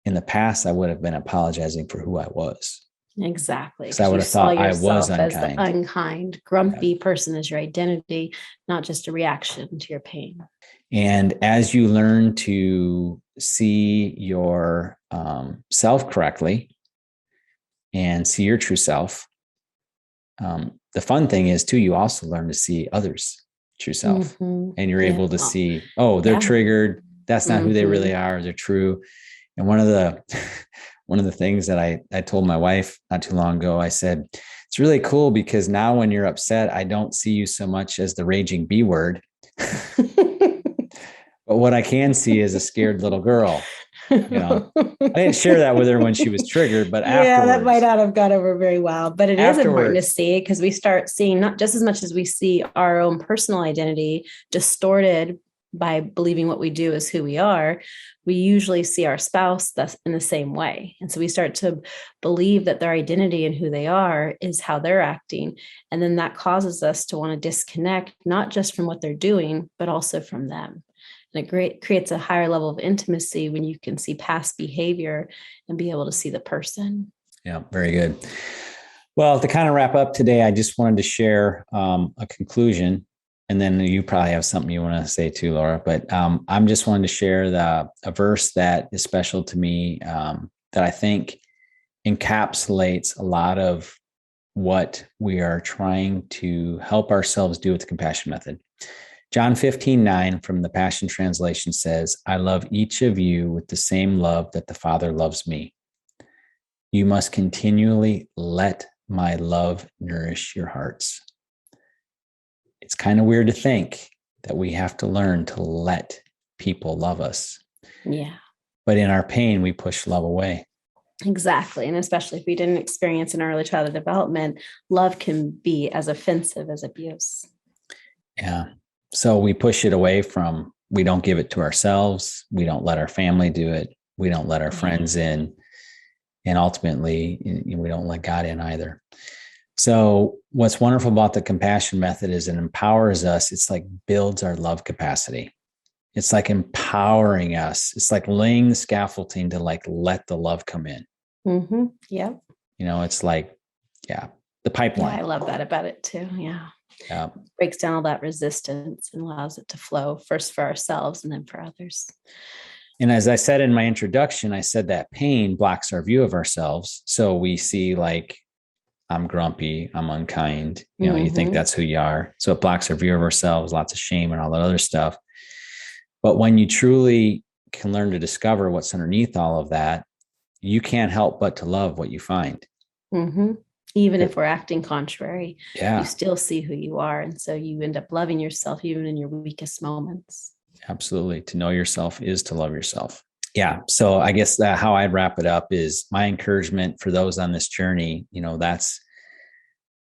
In the past, I would have been apologizing for who I was. Exactly. So I would have thought I was unkind. As the unkind, grumpy person is your identity, not just a reaction to your pain. And as you learn to see your self correctly and see your true self, the fun thing is too, you also learn to see others' true self, and you're able to see, they're triggered. That's not who they really are. They're true. And one of the things that I told my wife not too long ago, I said, it's really cool because now when you're upset, I don't see you so much as the raging B word, but what I can see is a scared little girl. I didn't share that with her when she was triggered, but afterwards, that might not have gone over very well, but it is important to see, because we start seeing, not just as much as we see our own personal identity distorted by believing what we do is who we are, we usually see our spouse in the same way. And so we start to believe that their identity and who they are is how they're acting. And then that causes us to want to disconnect, not just from what they're doing, but also from them. And it creates a higher level of intimacy when you can see past behavior and be able to see the person. Yeah, very good. Well, to kind of wrap up today, I just wanted to share a conclusion, and then you probably have something you want to say too, Laura. But I'm just wanting to share a verse that is special to me, that I think encapsulates a lot of what we are trying to help ourselves do with the compassion method. John 15:9 from the Passion Translation says, I love each of you with the same love that the Father loves me. You must continually let my love nourish your hearts. It's kind of weird to think that we have to learn to let people love us. Yeah. But in our pain, we push love away. Exactly. And especially if we didn't experience in early childhood development, love can be as offensive as abuse. Yeah. So we push it away from, we don't give it to ourselves. We don't let our family do it. We don't let our friends in. And ultimately, we don't let God in either. So what's wonderful about the compassion method is it empowers us. It's like builds our love capacity. It's like empowering us. It's like laying the scaffolding to like let the love come in. Mm-hmm. Yep. It's like, the pipeline. Yeah, I love that about it too. Yeah. Yeah. Breaks down all that resistance and allows it to flow first for ourselves and then for others. And as I said in my introduction, I said that pain blocks our view of ourselves. So we see like, I'm grumpy, I'm unkind, you think that's who you are. So it blocks our view of ourselves, lots of shame and all that other stuff. But when you truly can learn to discover what's underneath all of that, you can't help but to love what you find. Mm-hmm. Even if we're acting contrary, you still see who you are. And so you end up loving yourself even in your weakest moments. Absolutely. To know yourself is to love yourself. Yeah. So I guess that how I'd wrap it up is my encouragement for those on this journey. That's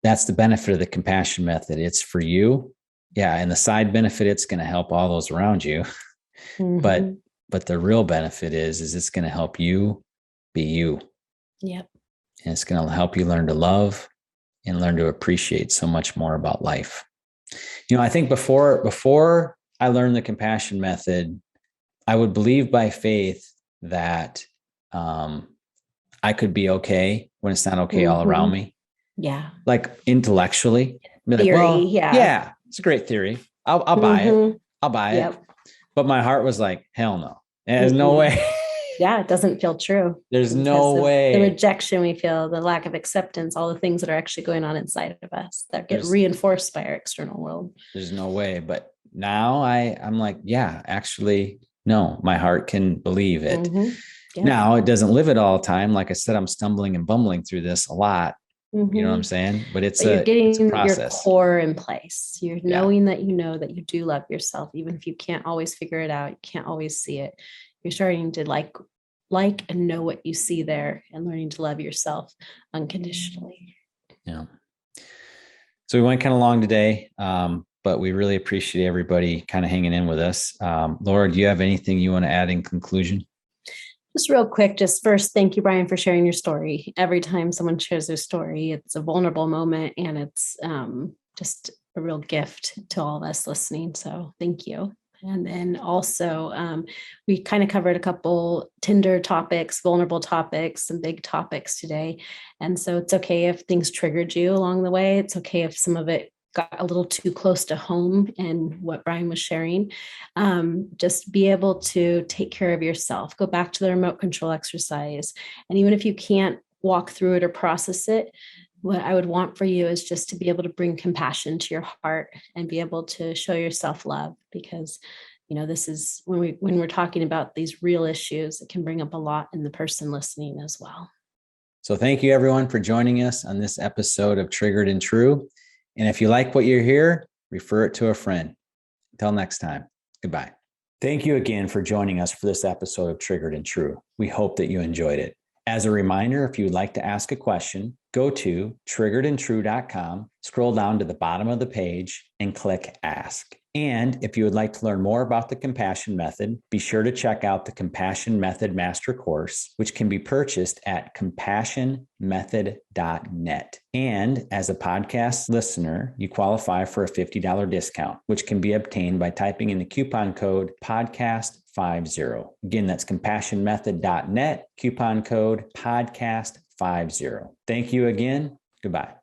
the benefit of the compassion method. It's for you. Yeah. And the side benefit, it's going to help all those around you. Mm-hmm. But the real benefit is it's going to help you be you. Yep. And it's going to help you learn to love and learn to appreciate so much more about life. I think before I learned the compassion method, I would believe by faith that I could be okay when it's not okay all around me. Yeah. Like intellectually. Theory, like, well, yeah. It's a great theory. I'll buy it. I'll buy it. But my heart was like, hell no. There's no way. Yeah, it doesn't feel true. There's no way. The rejection we feel, the lack of acceptance, all the things that are actually going on inside of us that get reinforced by our external world. There's no way. But now I'm like, actually, no, my heart can believe it. Mm-hmm. Yeah. Now it doesn't live it all the time. Like I said, I'm stumbling and bumbling through this a lot. Mm-hmm. You know what I'm saying? But you're getting your core in place. You're knowing that you do love yourself, even if you can't always figure it out. You can't always see it. You're starting to like and know what you see there and learning to love yourself unconditionally. Yeah. So we went kind of long today, but we really appreciate everybody kind of hanging in with us. Laura, do you have anything you want to add in conclusion? Just real quick, first, thank you, Brian, for sharing your story. Every time someone shares their story, it's a vulnerable moment and it's just a real gift to all of us listening. So thank you. And then also, we kind of covered a couple tender topics, vulnerable topics, some big topics today. And so it's okay if things triggered you along the way. It's okay if some of it got a little too close to home and what Brian was sharing. Just be able to take care of yourself. Go back to the remote control exercise. And even if you can't walk through it or process it, what I would want for you is just to be able to bring compassion to your heart and be able to show yourself love, because this is when we're talking about these real issues, it can bring up a lot in the person listening as well. So thank you everyone for joining us on this episode of Triggered and True. And if you like what you hear, refer it to a friend. Until next time, goodbye. Thank you again for joining us for this episode of Triggered and True. We hope that you enjoyed it. As a reminder, if you would like to ask a question, go to triggeredandtrue.com, scroll down to the bottom of the page and click Ask. And if you would like to learn more about the Compassion Method, be sure to check out the Compassion Method Master Course, which can be purchased at compassionmethod.net. And as a podcast listener, you qualify for a $50 discount, which can be obtained by typing in the coupon code podcast50. Again, that's compassionmethod.net, coupon code podcast50. Thank you again. Goodbye.